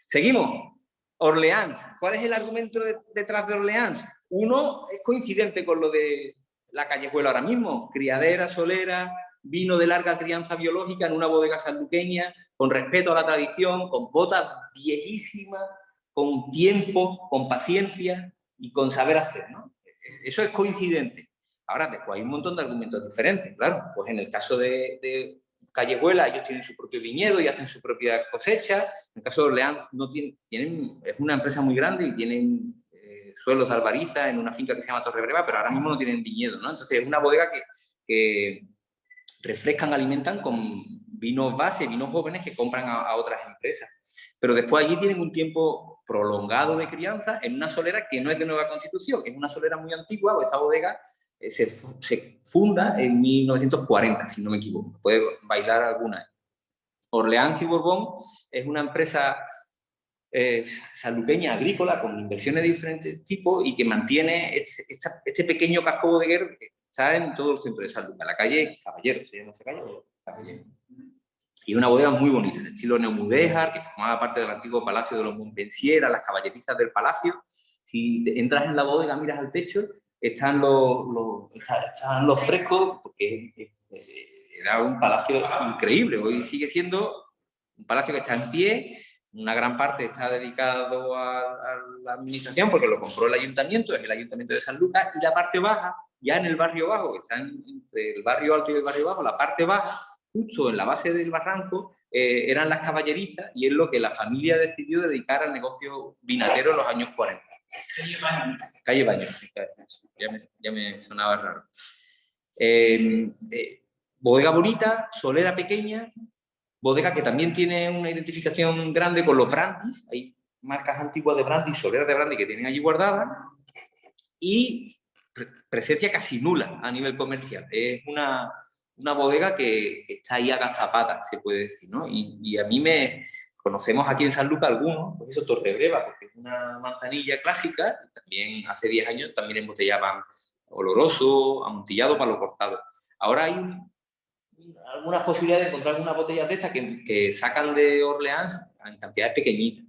Seguimos. Orleans. ¿Cuál es el argumento detrás de Orleans? Uno es coincidente con lo de la Callejuela ahora mismo. Criadera, solera, vino de larga crianza biológica en una bodega sanluqueña, con respeto a la tradición, con botas viejísimas, con tiempo, con paciencia y con saber hacer, ¿no? Eso es coincidente. Ahora, después hay un montón de argumentos diferentes, claro. Pues en el caso de Callejuela, ellos tienen su propio viñedo y hacen su propia cosecha. En el caso de Orleans, es una empresa muy grande y tienen suelos de albariza en una finca que se llama Torrebreva, pero ahora mismo no tienen viñedo, ¿no? Entonces, es una bodega que refrescan, alimentan con vinos base, vinos jóvenes que compran a otras empresas. Pero después allí tienen un tiempo prolongado de crianza en una solera que no es de nueva constitución, es una solera muy antigua, o esta bodega se funda en 1940, si no me equivoco. Puede bailar alguna. Orleans y Borbón es una empresa sanluqueña agrícola con inversiones de diferentes tipos y que mantiene este pequeño casco bodeguero que está en todo el centro de Sanlúcar, en la calle Caballero, ¿se llama esa calle? Caballero. Y una bodega muy bonita, en el estilo neomudéjar, que formaba parte del antiguo palacio de los Montpensier, las caballerizas del palacio. Si entras en la bodega, miras al techo, están los frescos, porque era un palacio increíble. Hoy sigue siendo un palacio que está en pie, una gran parte está dedicado a la administración, porque lo compró el ayuntamiento, es el ayuntamiento de Sanlúcar, y la parte baja, ya en el barrio bajo, que está entre el barrio alto y el barrio bajo, la parte baja, justo en la base del barranco, eran las caballerizas, y es lo que la familia decidió dedicar al negocio vinatero en los años 40. Calle Baños. Ya me sonaba raro. Bodega bonita, solera pequeña, bodega que también tiene una identificación grande con los brandis, hay marcas antiguas de brandy, soleras de brandy que tienen allí guardadas, y presencia casi nula a nivel comercial. Es una bodega que está ahí agazapada, se puede decir, ¿no? Y a mí conocemos aquí en Sanlúcar algunos, pues eso, Torrebreva, porque es una manzanilla clásica, y también hace 10 años también embotellaban oloroso, amontillado, palo cortado. Ahora hay algunas posibilidades de encontrar algunas botellas de estas que sacan de Orleans en cantidades pequeñitas.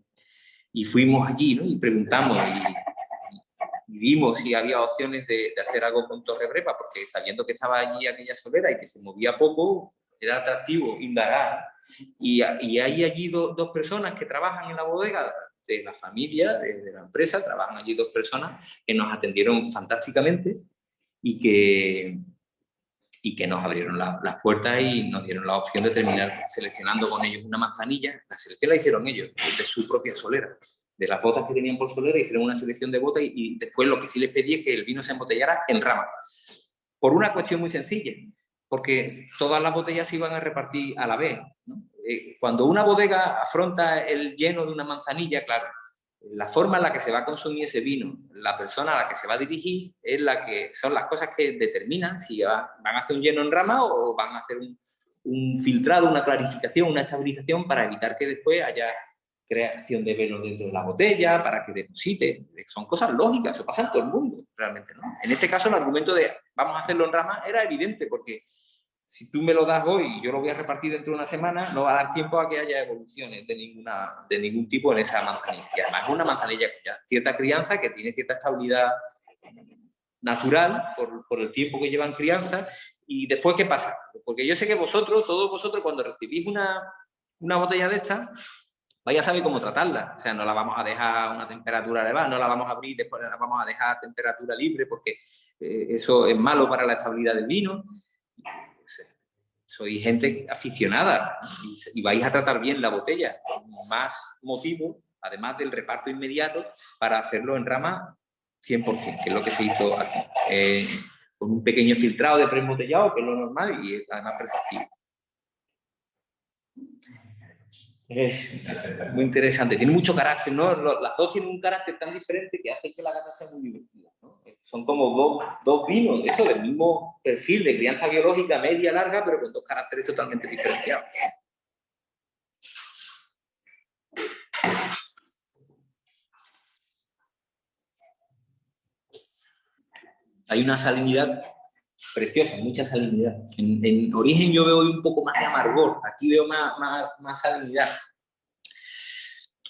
Y fuimos allí, ¿no? Y preguntamos y vimos si había opciones de hacer algo con Torrebreva, porque sabiendo que estaba allí aquella solera y que se movía poco, era atractivo indagar. Y hay allí dos personas que trabajan en la bodega, de la familia, de la empresa, trabajan allí 2 personas que nos atendieron fantásticamente y que nos abrieron las puertas y nos dieron la opción de terminar seleccionando con ellos una manzanilla. La selección la hicieron ellos, de su propia solera. De las botas que tenían por solera, hicieron una selección de botas y después lo que sí les pedí es que el vino se embotellara en rama. Por una cuestión muy sencilla, porque todas las botellas se iban a repartir a la vez, ¿no? Cuando una bodega afronta el lleno de una manzanilla, claro, la forma en la que se va a consumir ese vino, la persona a la que se va a dirigir, son las cosas que determinan si van a hacer un lleno en rama o van a hacer un filtrado, una clarificación, una estabilización para evitar que después haya creación de velo dentro de la botella, para que deposite. Son cosas lógicas, eso pasa en todo el mundo, realmente, ¿no? En este caso, el argumento de vamos a hacerlo en rama era evidente, porque si tú me lo das hoy y yo lo voy a repartir dentro de una semana, no va a dar tiempo a que haya evoluciones de ningún tipo en esa manzanilla. Y además es una manzanilla con ya cierta crianza, que tiene cierta estabilidad natural por el tiempo que lleva en crianza. Y después, ¿qué pasa? Porque yo sé que vosotros, todos vosotros, cuando recibís una botella de esta, vais a saber cómo tratarla. O sea, no la vamos a dejar a una temperatura elevada, no la vamos a abrir, después la vamos a dejar a temperatura libre, porque eso es malo para la estabilidad del vino. Sois gente aficionada y vais a tratar bien la botella. Más motivo, además del reparto inmediato, para hacerlo en rama 100%, que es lo que se hizo aquí. Con un pequeño filtrado de preembotellado, que es lo normal, y además perceptible. Muy interesante, tiene mucho carácter, ¿no? Las dos tienen un carácter tan diferente que hace que la gata sea muy divertida, ¿no? Son como dos vinos, eso, del mismo perfil de crianza biológica media, larga, pero con dos caracteres totalmente diferenciados. Hay una salinidad preciosa, mucha salinidad. En origen yo veo hoy un poco más de amargor, aquí veo más salinidad.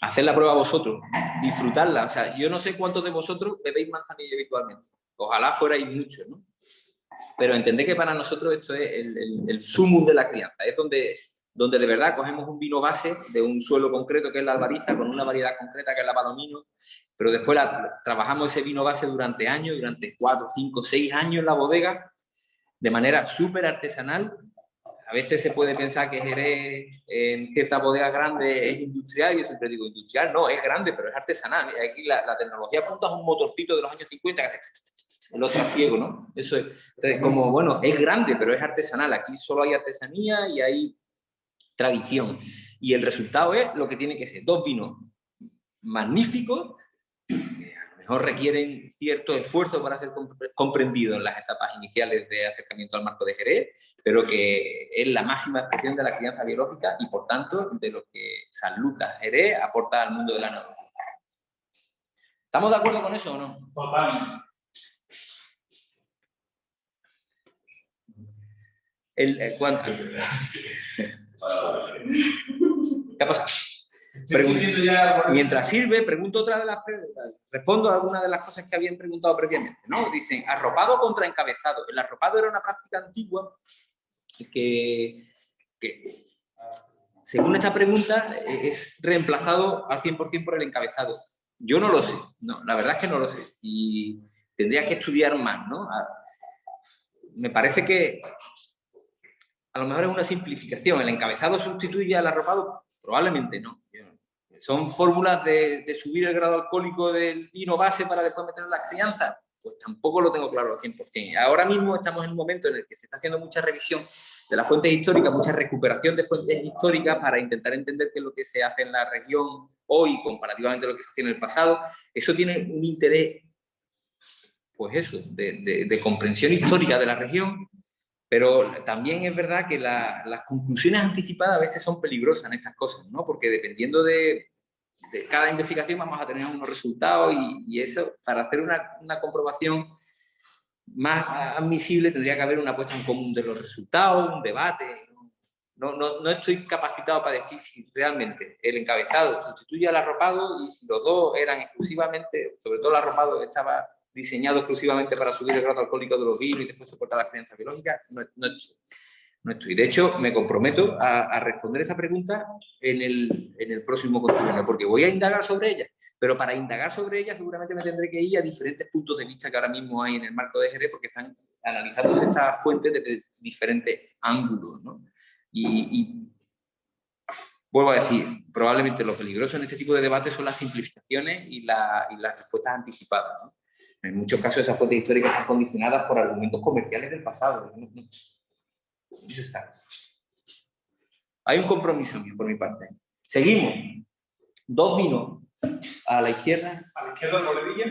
Haced la prueba vosotros, disfrutarla. O sea, yo no sé cuántos de vosotros bebéis manzanilla habitualmente. Ojalá fuerais muchos, ¿no? Pero entended que para nosotros esto es el sumum de la crianza. Es donde de verdad cogemos un vino base de un suelo concreto que es la albariza, con una variedad concreta que es la palomino, pero después trabajamos ese vino base durante años, durante 4, 5, 6 años en la bodega, de manera súper artesanal. A veces se puede pensar que Jerez en ciertas bodegas grandes es industrial, y yo siempre digo industrial, no, es grande, pero es artesanal. Aquí la tecnología apunta a un motorcito de los años 50 que hace el otro trasiego, ¿no? Eso es como, bueno, es grande, pero es artesanal. Aquí solo hay artesanía y hay tradición. Y el resultado es lo que tiene que ser: dos vinos magníficos, que a lo mejor requieren cierto esfuerzo para ser comprendidos en las etapas iniciales de acercamiento al marco de Jerez, pero que es la máxima expresión de la crianza biológica y, por tanto, de lo que Sanlúcar Jerez aporta al mundo de la enología. ¿Estamos de acuerdo con eso o no? Totalmente. ¿Cuánto? ¿Qué ha pasado? Mientras sirve, pregunto otra de las preguntas. Respondo a algunas de las cosas que habían preguntado previamente, ¿no? Dicen, arropado contra encabezado. El arropado era una práctica antigua que según esta pregunta, es reemplazado al 100% por el encabezado. Yo no lo sé, no, la verdad es que no lo sé. Y tendría que estudiar más, ¿no? Me parece que a lo mejor es una simplificación. ¿El encabezado sustituye al arropado? Probablemente no. ¿Son fórmulas de subir el grado alcohólico del vino base para después meter en la crianza? Pues tampoco lo tengo claro al 100%. Ahora mismo estamos en un momento en el que se está haciendo mucha revisión de las fuentes históricas, mucha recuperación de fuentes históricas para intentar entender qué es lo que se hace en la región hoy comparativamente a lo que se hacía en el pasado. Eso tiene un interés, pues eso, de comprensión histórica de la región. Pero también es verdad que las conclusiones anticipadas a veces son peligrosas en estas cosas, ¿no? Porque dependiendo de cada investigación vamos a tener unos resultados y eso, para hacer una comprobación más admisible, tendría que haber una puesta en común de los resultados, un debate. No estoy capacitado para decir si realmente el encabezado sustituye al arropado y si los dos eran exclusivamente, sobre todo el arropado estaba diseñado exclusivamente para subir el grado alcohólico de los vinos y después soportar las crianzas biológicas. No estoy. De hecho, me comprometo a responder esa pregunta en el próximo cuestionario, porque voy a indagar sobre ella. Pero para indagar sobre ella seguramente me tendré que ir a diferentes puntos de vista que ahora mismo hay en el marco de Jerez, porque están analizándose estas fuentes desde diferentes ángulos, ¿no? Y vuelvo a decir, probablemente lo peligroso en este tipo de debates son las simplificaciones y las respuestas anticipadas, ¿no? En muchos casos esas fuentes históricas están condicionadas por argumentos comerciales del pasado. Eso está. Hay un compromiso mío por mi parte. Seguimos. Dos vinos. A la izquierda. A la izquierda, Boledilla.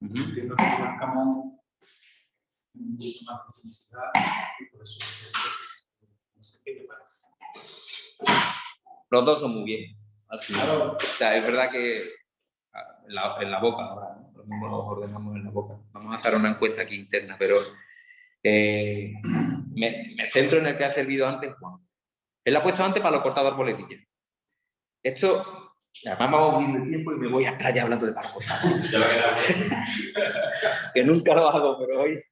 Entiendo que marcamos mucho más profundidad y por eso no sé qué te parece. Los dos son muy bien, al final. Claro. O sea, es verdad que en la boca, ahora, ¿no? Lo mismo los ordenamos en la boca. Vamos a hacer una encuesta aquí interna, pero me centro en el que ha servido antes Juan. Él ha puesto antes palo cortado arboletilla. Esto, además vamos viendo el tiempo y me voy a playa hablando de palo cortado. Que nunca lo hago, pero hoy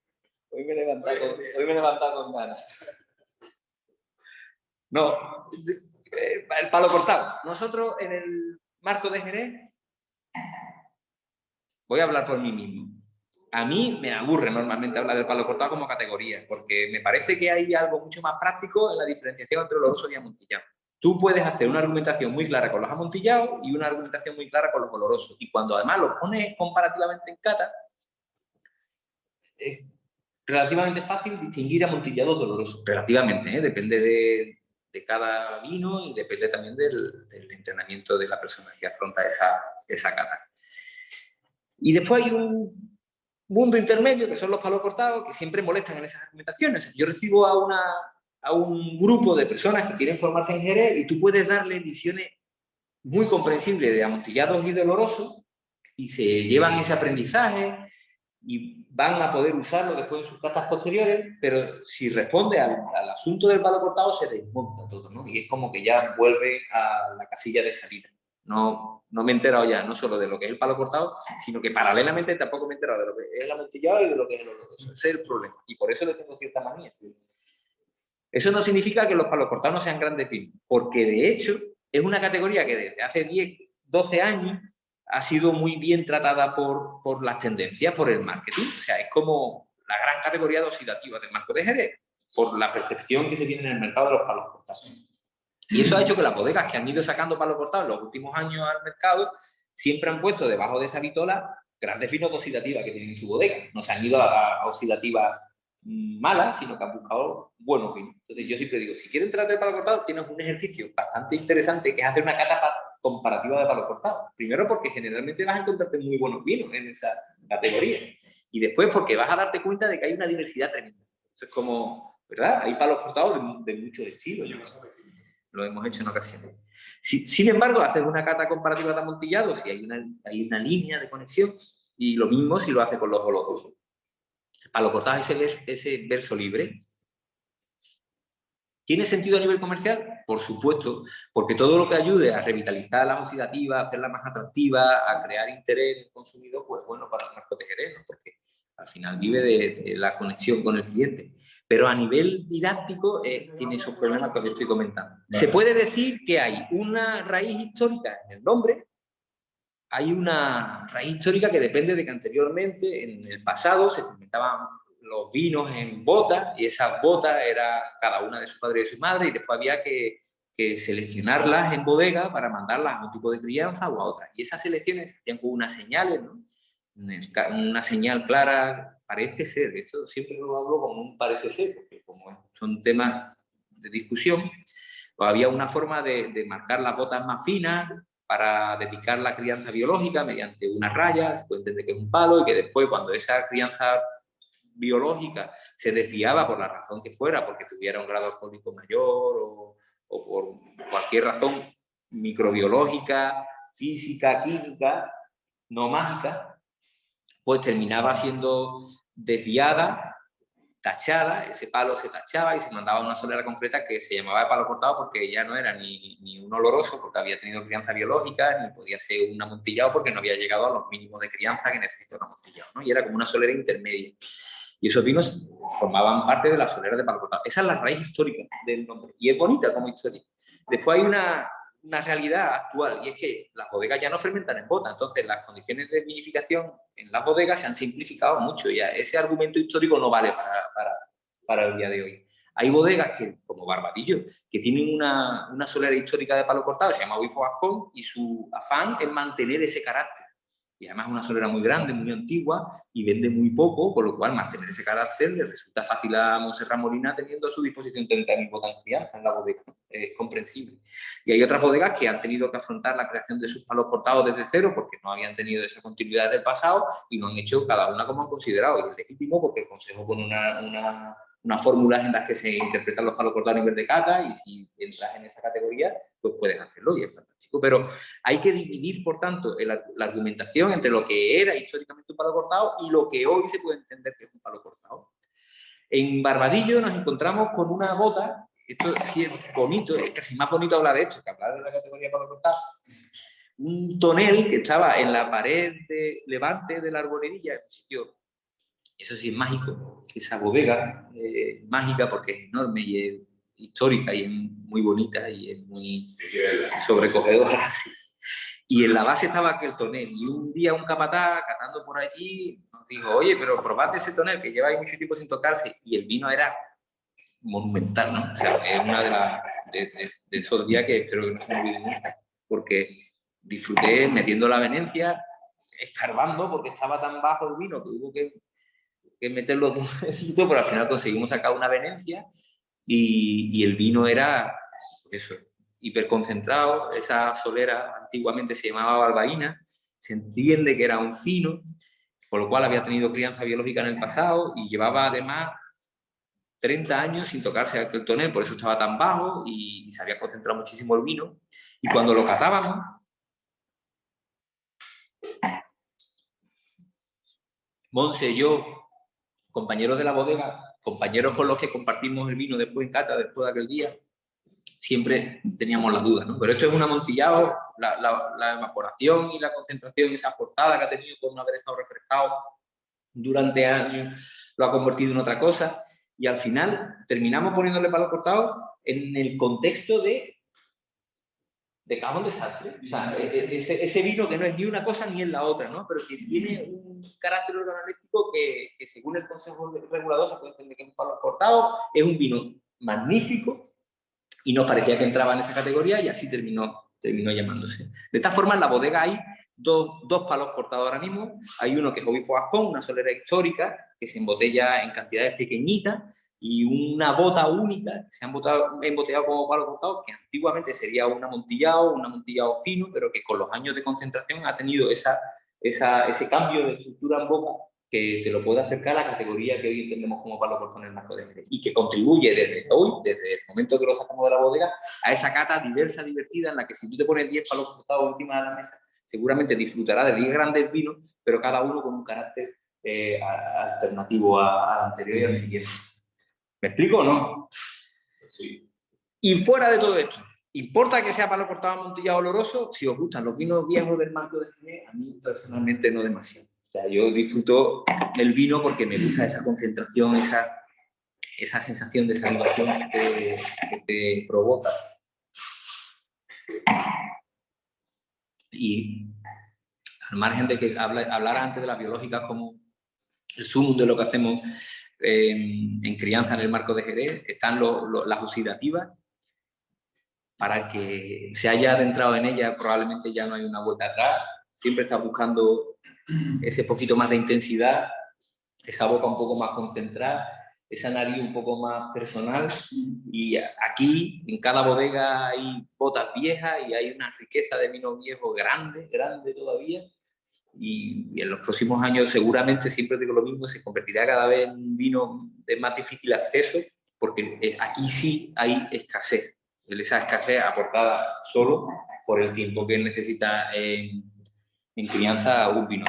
me he levantado con ganas. No, el palo cortado. Nosotros en el marco de Jerez, voy a hablar por mí mismo. A mí me aburre normalmente hablar del palo cortado como categoría, porque me parece que hay algo mucho más práctico en la diferenciación entre olorosos y amontillados. Tú puedes hacer una argumentación muy clara con los amontillados y una argumentación muy clara con los olorosos. Y cuando además los pones comparativamente en cata, es relativamente fácil distinguir amontillados de olorosos. Relativamente, depende de cada vino y depende también del entrenamiento de la persona que afronta esa cata. Y después hay un mundo intermedio, que son los palos cortados, que siempre molestan en esas argumentaciones. Yo recibo a un grupo de personas que quieren formarse en Jerez y tú puedes darle visiones muy comprensibles de amontillados y de olorosos y se llevan ese aprendizaje y van a poder usarlo después en sus catas posteriores, pero si responde al asunto del palo cortado se desmonta todo, ¿no? Y es como que ya vuelve a la casilla de salida. No me he enterado ya no solo de lo que es el palo cortado, sino que paralelamente tampoco me he enterado de lo que es el amontillado y de lo que es el oloroso. Ese es el problema. Y por eso le tengo cierta manía. Eso no significa que los palos cortados no sean grandes vinos, porque de hecho es una categoría que desde hace 10, 12 años ha sido muy bien tratada por las tendencias, por el marketing. O sea, es como la gran categoría oxidativa del marco de Jerez, por la percepción que se tiene en el mercado de los palos cortados. Y eso ha hecho que las bodegas que han ido sacando palos cortados en los últimos años al mercado siempre han puesto debajo de esa vitola grandes vinos de oxidativa que tienen en su bodega. No se han ido a oxidativa malas, sino que han buscado buenos vinos. Entonces yo siempre digo, si quieres tratar de palo cortado, tienes un ejercicio bastante interesante que es hacer una cata comparativa de palo cortado. Primero porque generalmente vas a encontrarte muy buenos vinos en esa categoría. Y después porque vas a darte cuenta de que hay una diversidad tremenda. Eso es como, ¿verdad? Hay palos cortados de muchos estilos. Lo hemos hecho en ocasiones. Sin embargo, haces una cata comparativa de amontillados y hay una línea de conexión, y lo mismo si lo haces con los olorosos. Palo cortado ese verso libre. ¿Tiene sentido a nivel comercial? Por supuesto, porque todo lo que ayude a revitalizar las oxidativas, a hacerlas más atractivas, a crear interés en el consumidor, pues bueno para el marco de Jerez, ¿no? Porque al final vive de la conexión con el cliente. Pero a nivel didáctico tiene esos problemas que os estoy comentando. Vale. Se puede decir que hay una raíz histórica en el nombre, hay una raíz histórica que depende de que anteriormente, en el pasado, se fermentaban los vinos en botas, y esas botas eran cada una de su padre y de su madre, y después había que seleccionarlas en bodega para mandarlas a un tipo de crianza o a otra. Y esas selecciones hacían con unas señales, ¿no? Una señal clara, parece ser, esto siempre lo hablo como un parece ser, porque como son temas de discusión, pues había una forma de marcar las botas más finas para dedicar la crianza biológica mediante unas rayas, se puede entender que es un palo, y que después cuando esa crianza biológica se desviaba por la razón que fuera, porque tuviera un grado alcohólico mayor o por cualquier razón microbiológica, física, química, no mágica, pues terminaba siendo desviada, tachada, ese palo se tachaba y se mandaba a una solera concreta que se llamaba de palo cortado, porque ya no era ni un oloroso porque había tenido crianza biológica, ni podía ser un amontillado porque no había llegado a los mínimos de crianza que necesita un amontillado, ¿no? Y era como una solera intermedia. Y esos vinos formaban parte de la solera de palo cortado. Esa es la raíz histórica del nombre. Y es bonita como historia. Después hay una realidad actual, y es que las bodegas ya no fermentan en bota. Entonces las condiciones de vinificación en las bodegas se han simplificado mucho. Ya ese argumento histórico no vale para el día de hoy. Hay bodegas que, como Barbadillo, que tienen una solera histórica de palo cortado, se llama Obispo Gascón, y su afán es mantener ese carácter. Y además es una solera muy grande, muy antigua, y vende muy poco, con lo cual mantener ese carácter le resulta fácil a Montserrat Molina, teniendo a su disposición 30.000 botas de crianza en la bodega. Es comprensible. Y hay otras bodegas que han tenido que afrontar la creación de sus palos cortados desde cero, porque no habían tenido esa continuidad del pasado, y lo han hecho cada una como han considerado. Y es legítimo porque el Consejo pone unas fórmulas en las que se interpretan los palos cortados a nivel de cata, y si entras en esa categoría, pues puedes hacerlo, y es fantástico. Pero hay que dividir, por tanto, la argumentación entre lo que era históricamente un palo cortado y lo que hoy se puede entender que es un palo cortado. En Barbadillo nos encontramos con una bota, esto sí es bonito, es casi más bonito hablar de esto que hablar de la categoría para cortar, un tonel que estaba en la pared de levante de la arbolería, un sitio, eso sí es mágico, esa bodega mágica porque es enorme y es histórica y es muy bonita y es muy sobrecogedora. Así. Y en la base estaba aquel tonel y un día un capataz catando por allí nos dijo, oye, pero probad ese tonel que lleva ahí mucho tiempo sin tocarse, y el vino era monumental, ¿no? O sea, es una de esos días que espero que no se me olvide nunca, porque disfruté metiendo la venencia, escarbando, porque estaba tan bajo el vino que hubo que meterlo todo, pero al final conseguimos sacar una venencia y el vino era, eso, hiperconcentrado. Esa solera antiguamente se llamaba balbaína, se entiende que era un fino, por lo cual había tenido crianza biológica en el pasado y llevaba además 30 años sin tocarse aquel tonel, por eso estaba tan bajo y se había concentrado muchísimo el vino. Y cuando lo catábamos, Monse y yo, compañeros de la bodega, compañeros con los que compartimos el vino después en cata, después de aquel día, siempre teníamos las dudas, ¿no? Pero esto es un amontillado, la evaporación y la concentración, esa forzada que ha tenido por no haber estado refrescado durante años, lo ha convertido en otra cosa, y al final terminamos poniéndole palo cortado en el contexto de cago en desastre. O sea, ese vino que no es ni una cosa ni es la otra, ¿no? Pero que tiene un carácter organoléptico que según el Consejo Regulador se puede entender que es un palo cortado, es un vino magnífico y nos parecía que entraba en esa categoría y así terminó llamándose. De esta forma, en la bodega hay dos palos cortados ahora mismo. Hay uno que es Obispo Gascón, una solera histórica que se embotella en cantidades pequeñitas, y una bota única que se ha embotellado como palo cortado, que antiguamente sería un amontillado fino, pero que con los años de concentración ha tenido ese cambio de estructura en boca que te lo puede acercar a la categoría que hoy entendemos como palo cortado en el marco de Jerez, y que contribuye desde hoy, desde el momento que lo sacamos de la bodega, a esa cata diversa, divertida, en la que si tú te pones 10 palos cortados encima de la mesa, seguramente disfrutará de 10 grandes vinos, pero cada uno con un carácter alternativo al anterior y al siguiente. ¿Me explico o no? Sí. Y fuera de todo esto, ¿importa que sea palo cortado, amontillado, oloroso? Si os gustan los vinos viejos del marco de Jerez, a mí personalmente no demasiado. O sea, yo disfruto el vino porque me gusta esa concentración, esa sensación de salivación que te provoca. Y al margen de que hablar antes de las biológicas como el sumum de lo que hacemos en crianza en el marco de Jerez, están las oxidativas. Para que se haya adentrado en ella, probablemente ya no hay una vuelta atrás. Siempre estás buscando ese poquito más de intensidad, esa boca un poco más concentrada, esa nariz un poco más personal. Y aquí, en cada bodega, hay botas viejas y hay una riqueza de vino viejo grande, grande todavía. Y en los próximos años, seguramente, siempre digo lo mismo, se convertirá cada vez en un vino de más difícil acceso, porque aquí sí hay escasez. Esa escasez aportada solo por el tiempo que necesita en crianza un vino.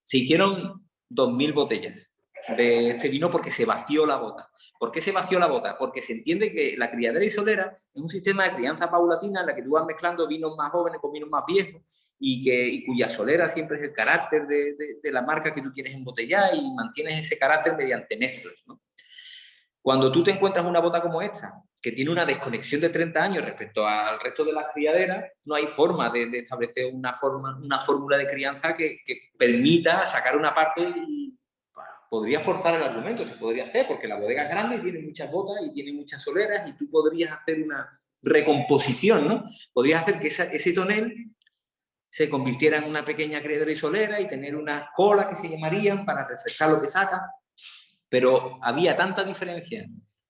Se hicieron 2000 botellas de este vino porque se vació la bota. ¿Por qué se vació la bota? Porque se entiende que la criadera y solera es un sistema de crianza paulatina en la que tú vas mezclando vinos más jóvenes con vinos más viejos y cuya solera siempre es el carácter de la marca que tú quieres embotellar, y mantienes ese carácter mediante mezclas, ¿no? Cuando tú te encuentras una bota como esta, que tiene una desconexión de 30 años respecto al resto de las criaderas, no hay forma de establecer una fórmula de crianza que permita sacar una parte y podría forzar el argumento, se podría hacer, porque la bodega es grande y tiene muchas botas y tiene muchas soleras, y tú podrías hacer una recomposición, ¿no? Podrías hacer que ese tonel se convirtiera en una pequeña criadera y solera y tener una cola que se llamarían para refrescar lo que saca. Pero había tanta diferencia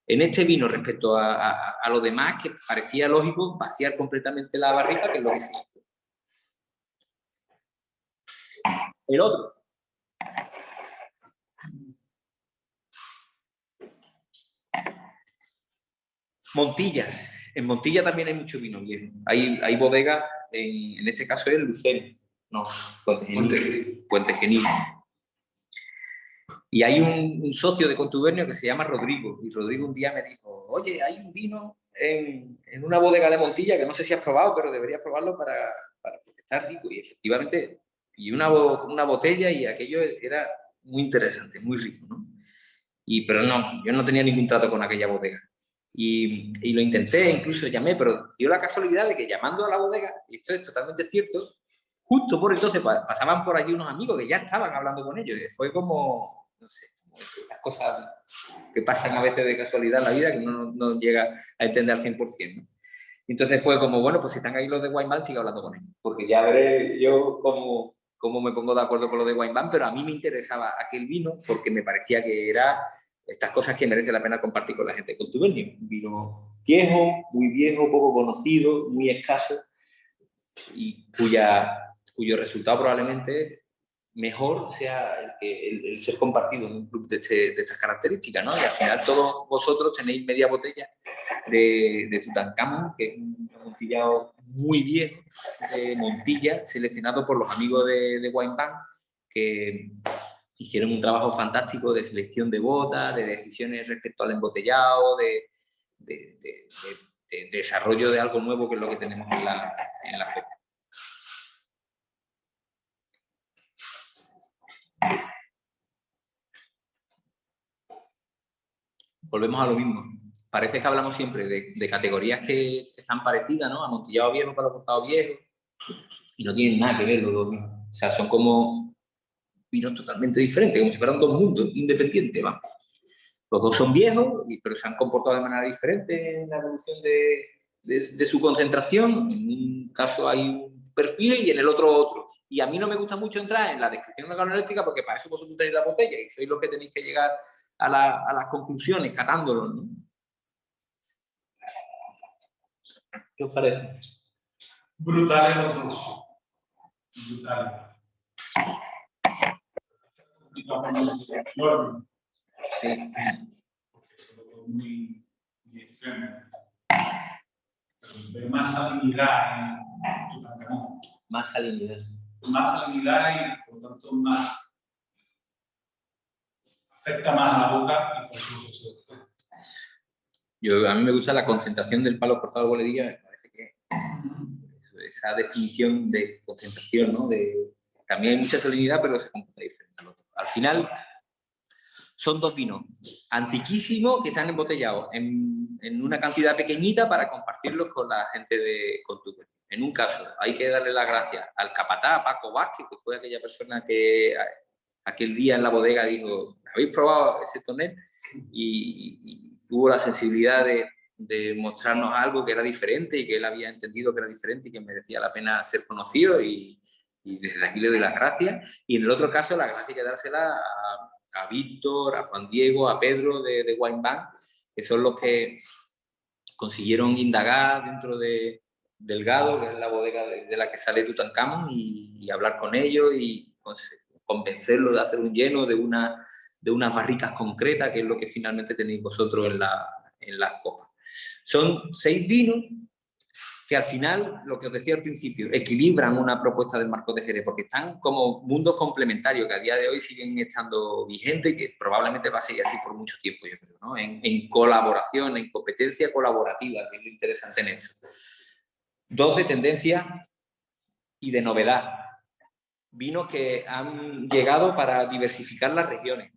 en este vino respecto a lo demás que parecía lógico vaciar completamente la barrica, que es lo que se hizo. El otro. Montilla. En Montilla también hay mucho vino viejo. Hay bodegas, en este caso es Luceno, no, Puente Genil. Y hay un socio de contubernio que se llama Rodrigo, y Rodrigo un día me dijo, oye, hay un vino en una bodega de Montilla que no sé si has probado, pero deberías probarlo porque está rico. Y efectivamente, y una botella y aquello era muy interesante, muy rico, ¿no? Pero no, yo no tenía ningún trato con aquella bodega. Y lo intenté, incluso llamé, pero dio la casualidad de que llamando a la bodega, y esto es totalmente cierto, justo por entonces pasaban por allí unos amigos que ya estaban hablando con ellos. Y fue como, no sé, como estas cosas que pasan a veces de casualidad en la vida que uno no llega a entender al 100%, ¿no? Entonces fue como, bueno, pues si están ahí los de Wine Band, sigo hablando con ellos. Porque ya veré yo cómo me pongo de acuerdo con lo de Wine Band, pero a mí me interesaba aquel vino porque me parecía que era estas cosas que merece la pena compartir con la gente de contubernio. Un vino viejo, poco conocido, muy escaso, y cuyo resultado probablemente mejor sea el ser compartido en un club de estas características, ¿no? Y al final todos vosotros tenéis media botella de Tutankamón, que es un amontillado muy viejo de Montilla, seleccionado por los amigos de Wine Band, que hicieron un trabajo fantástico de selección de botas, de decisiones respecto al embotellado, de desarrollo de algo nuevo que es lo que tenemos en la copa. Volvemos a lo mismo. Parece que hablamos siempre de categorías que están parecidas, ¿no? Amontillado viejo, palo cortado viejo, y no tienen nada que ver los dos vinos. O sea, son como vinos totalmente diferentes, como si fueran dos mundos independientes, ¿va? Los dos son viejos, pero se han comportado de manera diferente en la evolución de su concentración. En un caso hay un perfil y en el otro. Y a mí no me gusta mucho entrar en la descripción organoléptica porque para eso vosotros tenéis la botella y sois los que tenéis que llegar a las conclusiones, catándolos, ¿no? ¿Qué os parece? Brutales los dos. Brutales. Sí. Porque son muy extremos. Pero más salinidad en Tutankamón. Más salinidad. Más salinidad y por tanto más afecta más a la boca y por eso A mí me gusta la concentración del palo cortado de boledilla, me parece que esa definición de concentración, ¿no? También hay mucha salinidad, pero se comporta diferente al otro. Al final, son dos vinos antiquísimos que se han embotellado en una cantidad pequeñita para compartirlos con la gente de contubernio. En un caso, hay que darle las gracias al capataz, Paco Vázquez, que fue aquella persona que aquel día en la bodega dijo, ¿habéis probado ese tonel? Y tuvo la sensibilidad de mostrarnos algo que era diferente y que él había entendido que era diferente y que merecía la pena ser conocido, y desde aquí le doy las gracias. Y en el otro caso, la gracia hay que dársela a Víctor, a Juan Diego, a Pedro de Wine Band, que son los que consiguieron indagar dentro de Delgado, que es la bodega de la que sale Tutankamón, y hablar con ellos y convencerlos de hacer un lleno de unas barricas concretas, que es lo que finalmente tenéis vosotros en las copas. Son 6 vinos que al final, lo que os decía al principio, equilibran una propuesta del Marcos de Jerez, porque están como mundos complementarios que a día de hoy siguen estando vigentes y que probablemente va a seguir así por mucho tiempo, yo creo, ¿no? En colaboración, en competencia colaborativa, que es lo interesante en esto. 2 de tendencia y de novedad. Vinos que han llegado para diversificar las regiones,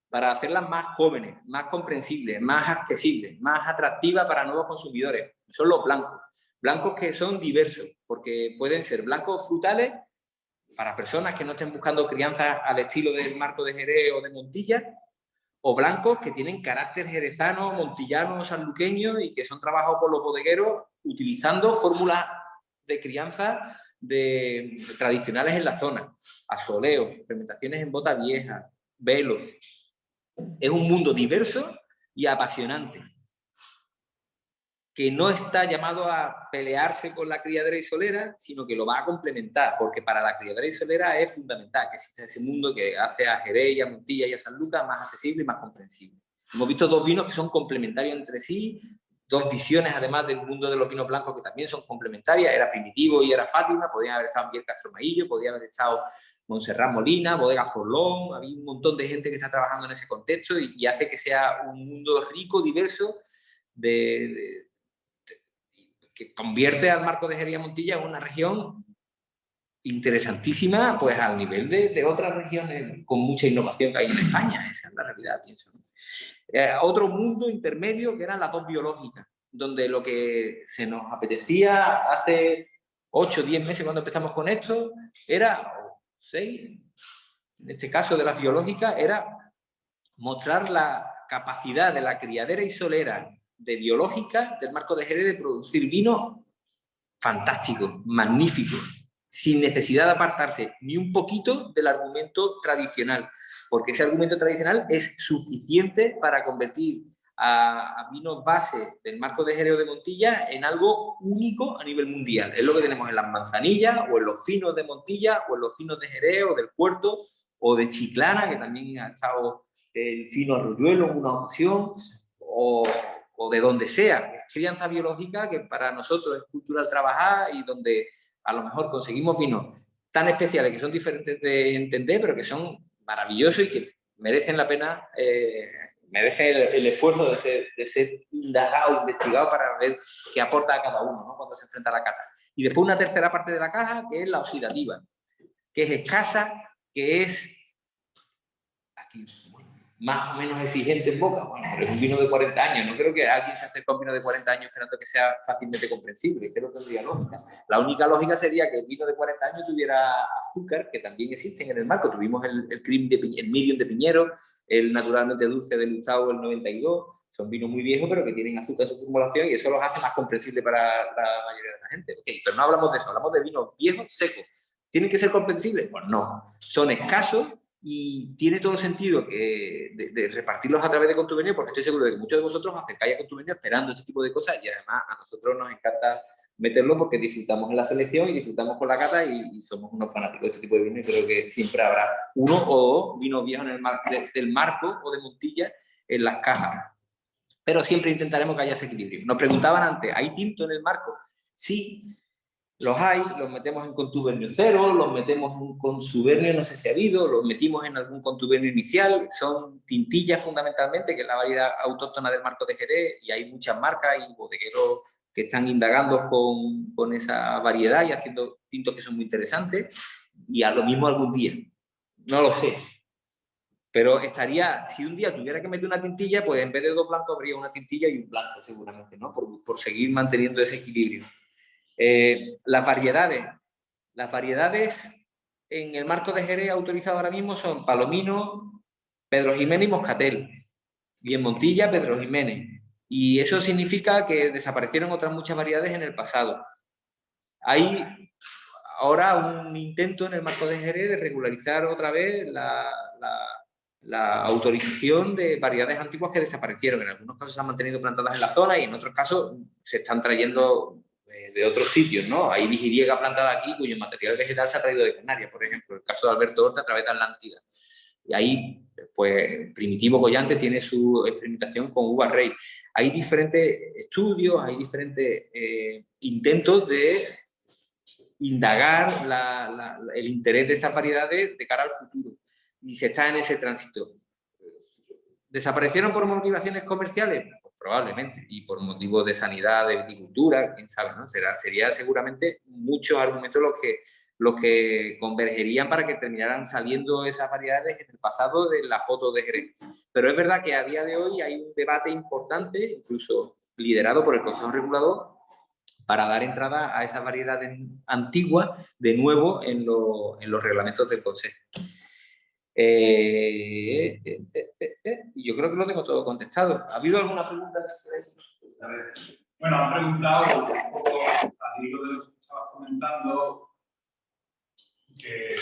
para hacerlas más jóvenes, más comprensibles, más accesibles, más atractivas para nuevos consumidores. Son los blancos. Blancos que son diversos, porque pueden ser blancos frutales para personas que no estén buscando crianza al estilo del Marcos de Jerez o de Montilla, o blancos que tienen carácter jerezano, montillano, sanluqueño y que son trabajados por los bodegueros utilizando fórmulas de crianza tradicionales en la zona. Asoleos, fermentaciones en bota vieja, velo. Es un mundo diverso y apasionante, que no está llamado a pelearse con la criadera y solera, sino que lo va a complementar, porque para la criadera y solera es fundamental que exista ese mundo que hace a Jerez y a Montilla y a San Lucas más accesible y más comprensible. Hemos visto 2 vinos que son complementarios entre sí, 2 visiones además del mundo de los vinos blancos que también son complementarias. Era Primitivo y era Fátima, podían haber estado en Biel Castromaillo, podían haber estado Montserrat Molina, Bodega Forlón, había un montón de gente que está trabajando en ese contexto y hace que sea un mundo rico, diverso, que convierte al Marco de Jerez Montilla en una región interesantísima, pues al nivel de otras regiones con mucha innovación que hay en España. Esa es la realidad, pienso, ¿no? Otro mundo intermedio que eran las dos biológicas, donde lo que se nos apetecía hace 8 o 10 meses cuando empezamos con esto, era, 6, en este caso de las biológicas, era mostrar la capacidad de la criadera y solera de biológica del Marco de Jerez de producir vino fantástico, magnífico, sin necesidad de apartarse ni un poquito del argumento tradicional, porque ese argumento tradicional es suficiente para convertir a vinos base del Marco de Jerez de Montilla en algo único a nivel mundial. Es lo que tenemos en las Manzanillas, o en los finos de Montilla, o en los finos de Jerez, o del Puerto, o de Chiclana, que también ha estado el fino Arroyuelo en una ocasión, o de donde sea. Es crianza biológica que para nosotros es cultural trabajar y donde a lo mejor conseguimos vinos tan especiales que son diferentes de entender, pero que son maravillosos y que merecen la pena, merecen el esfuerzo de ser indagado, investigado para ver qué aporta a cada uno, ¿no? Cuando se enfrenta a la cata. Y después una tercera parte de la caja, que es la oxidativa, que es escasa, que es aquí, más o menos exigente en boca. Bueno, pero es un vino de 40 años. No creo que alguien se acerque a un vino de 40 años esperando que sea fácilmente comprensible. Que no tendría lógica. La única lógica sería que el vino de 40 años tuviera azúcar, que también existen en el marco. Tuvimos el medium de Piñero, el naturalmente dulce de Lustau, el 92. Son vinos muy viejos, pero que tienen azúcar en su formulación y eso los hace más comprensibles para la mayoría de la gente. Okay, pero no hablamos de eso, hablamos de vinos viejos, secos. ¿Tienen que ser comprensibles? Pues no. Son escasos y tiene todo sentido de repartirlos a través de Contubernio, porque estoy seguro de que muchos de vosotros os acercáis a Contubernio esperando este tipo de cosas y además a nosotros nos encanta meterlo porque disfrutamos en la selección y disfrutamos con la cata y somos unos fanáticos de este tipo de vino y creo que siempre habrá uno o dos vinos viejos en el del Marco o de Montilla en las cajas. Pero siempre intentaremos que haya ese equilibrio. Nos preguntaban antes, ¿hay tinto en el Marco? Sí. Los hay, los metemos en contubernio cero, los metemos en consubernio, no sé si ha habido, los metimos en algún contubernio inicial, son tintillas fundamentalmente, que es la variedad autóctona del Marco de Jerez, y hay muchas marcas y bodegueros que están indagando con esa variedad y haciendo tintos que son muy interesantes, y a lo mismo algún día, no lo sé. Pero estaría, si un día tuviera que meter una tintilla, pues en vez de 2 blancos habría una tintilla y un blanco seguramente, ¿no? Por seguir manteniendo ese equilibrio. Las variedades en el Marco de Jerez autorizado ahora mismo son Palomino, Pedro Jiménez y Moscatel. Y en Montilla, Pedro Jiménez. Y eso significa que desaparecieron otras muchas variedades en el pasado. Hay ahora un intento en el Marco de Jerez de regularizar otra vez la autorización de variedades antiguas que desaparecieron. En algunos casos se han mantenido plantadas en la zona y en otros casos se están trayendo de otros sitios, ¿no? Hay vigiriega plantada aquí cuyo material vegetal se ha traído de Canarias, por ejemplo, el caso de Alberto Horta a través de Atlántida. Y ahí, pues, Primitivo Collante tiene su experimentación con uva rey. Hay diferentes estudios, hay diferentes intentos de indagar el interés de esas variedades de cara al futuro. Y se está en ese tránsito. ¿Desaparecieron por motivaciones comerciales? Pues probablemente. Y por motivos de sanidad, de viticultura, quién sabe, ¿no? Sería seguramente muchos argumentos los que convergerían para que terminaran saliendo esas variedades en el pasado de la foto de Jerez. Pero es verdad que a día de hoy hay un debate importante, incluso liderado por el Consejo Regulador, para dar entrada a esas variedades antiguas de nuevo en los reglamentos del Consejo. Yo creo que lo tengo todo contestado. ¿Ha habido alguna pregunta? A ver. Bueno, han preguntado un poco al hilo de lo que estabas comentando que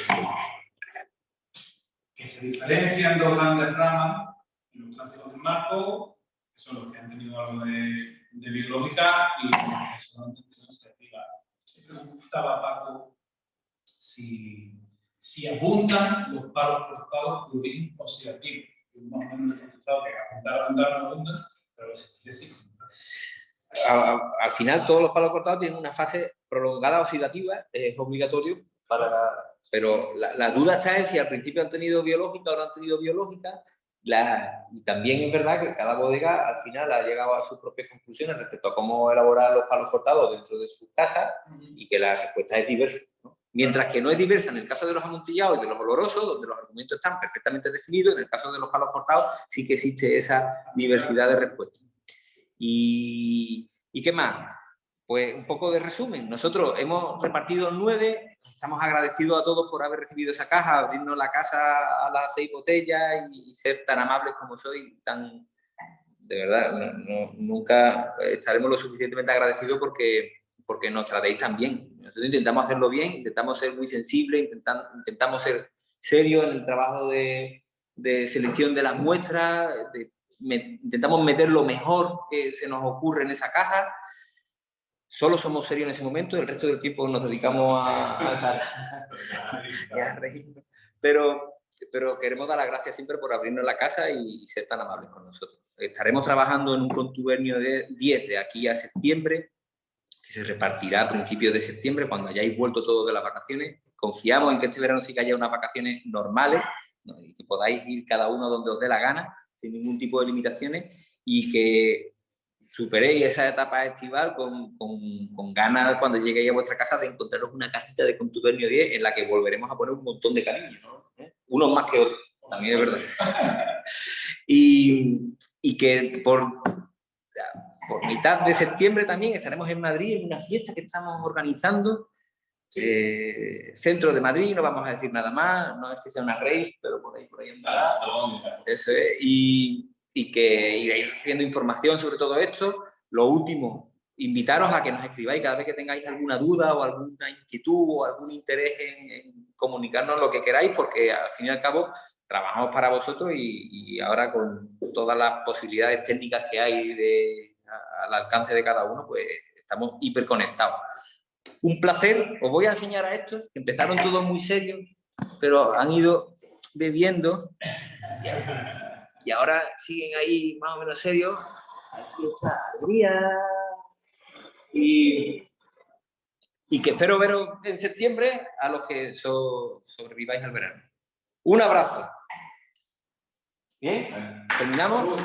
se diferencian 2 grandes ramas en los clásicos del Marco, que son los que han tenido algo de biológica y los que solo han tenido oxidativa. Se preguntaba Paco si abundan los palos cortados de origen oxidativo. Yo más o menos he contestado que apuntar no abundan, pero existir sí. Al final, todos los palos cortados tienen una fase prolongada oxidativa, es obligatorio para pero la duda está en si al principio han tenido biológica o no han tenido biológica. Y también es verdad que cada bodega al final ha llegado a sus propias conclusiones respecto a cómo elaborar los palos cortados dentro de sus casas y que la respuesta es diversa, ¿no? Mientras que no es diversa en el caso de los amontillados y de los olorosos, donde los argumentos están perfectamente definidos, en el caso de los palos cortados sí que existe esa diversidad de respuestas. ¿Y qué más? Pues un poco de resumen. Nosotros hemos repartido 9, estamos agradecidos a todos por haber recibido esa caja, abrirnos la casa a las 6 botellas y ser tan amables como sois, tan... De verdad, nunca estaremos lo suficientemente agradecidos porque nos tratéis tan bien. Nosotros intentamos hacerlo bien, intentamos ser muy sensibles, intentamos ser serios en el trabajo de selección de las muestras, intentamos meter lo mejor que se nos ocurre en esa caja. Solo somos serios en ese momento, el resto del tiempo nos dedicamos a reírnos. Pero queremos dar las gracias siempre por abrirnos la casa y ser tan amables con nosotros. Estaremos trabajando en un contubernio de 10 de aquí a septiembre, que se repartirá a principios de septiembre, cuando hayáis vuelto todos de las vacaciones. Confiamos en que este verano sí que haya unas vacaciones normales, ¿no? Y que podáis ir cada uno donde os dé la gana, sin ningún tipo de limitaciones, y que superéis esa etapa estival con ganas cuando lleguéis a vuestra casa de encontraros una cajita de contubernio 10 en la que volveremos a poner un montón de cariño, ¿no? Unos más que otros, también es verdad. Y que por mitad de septiembre también estaremos en Madrid en una fiesta que estamos organizando, centro de Madrid, no vamos a decir nada más, no es que sea una rave, pero por ahí andará. Eso es, y que iréis recibiendo información sobre todo esto. Lo último, invitaros a que nos escribáis cada vez que tengáis alguna duda o alguna inquietud o algún interés en comunicarnos lo que queráis, porque al fin y al cabo trabajamos para vosotros y ahora con todas las posibilidades técnicas que hay al alcance de cada uno, pues estamos hiperconectados. Un placer. Os voy a enseñar a estos, que empezaron todos muy serios, pero han ido bebiendo y ahora siguen ahí más o menos serios. Aquí está alegría. Y que espero veros en septiembre a los que sobreviváis al verano. Un abrazo. ¿Bien? ¿Terminamos?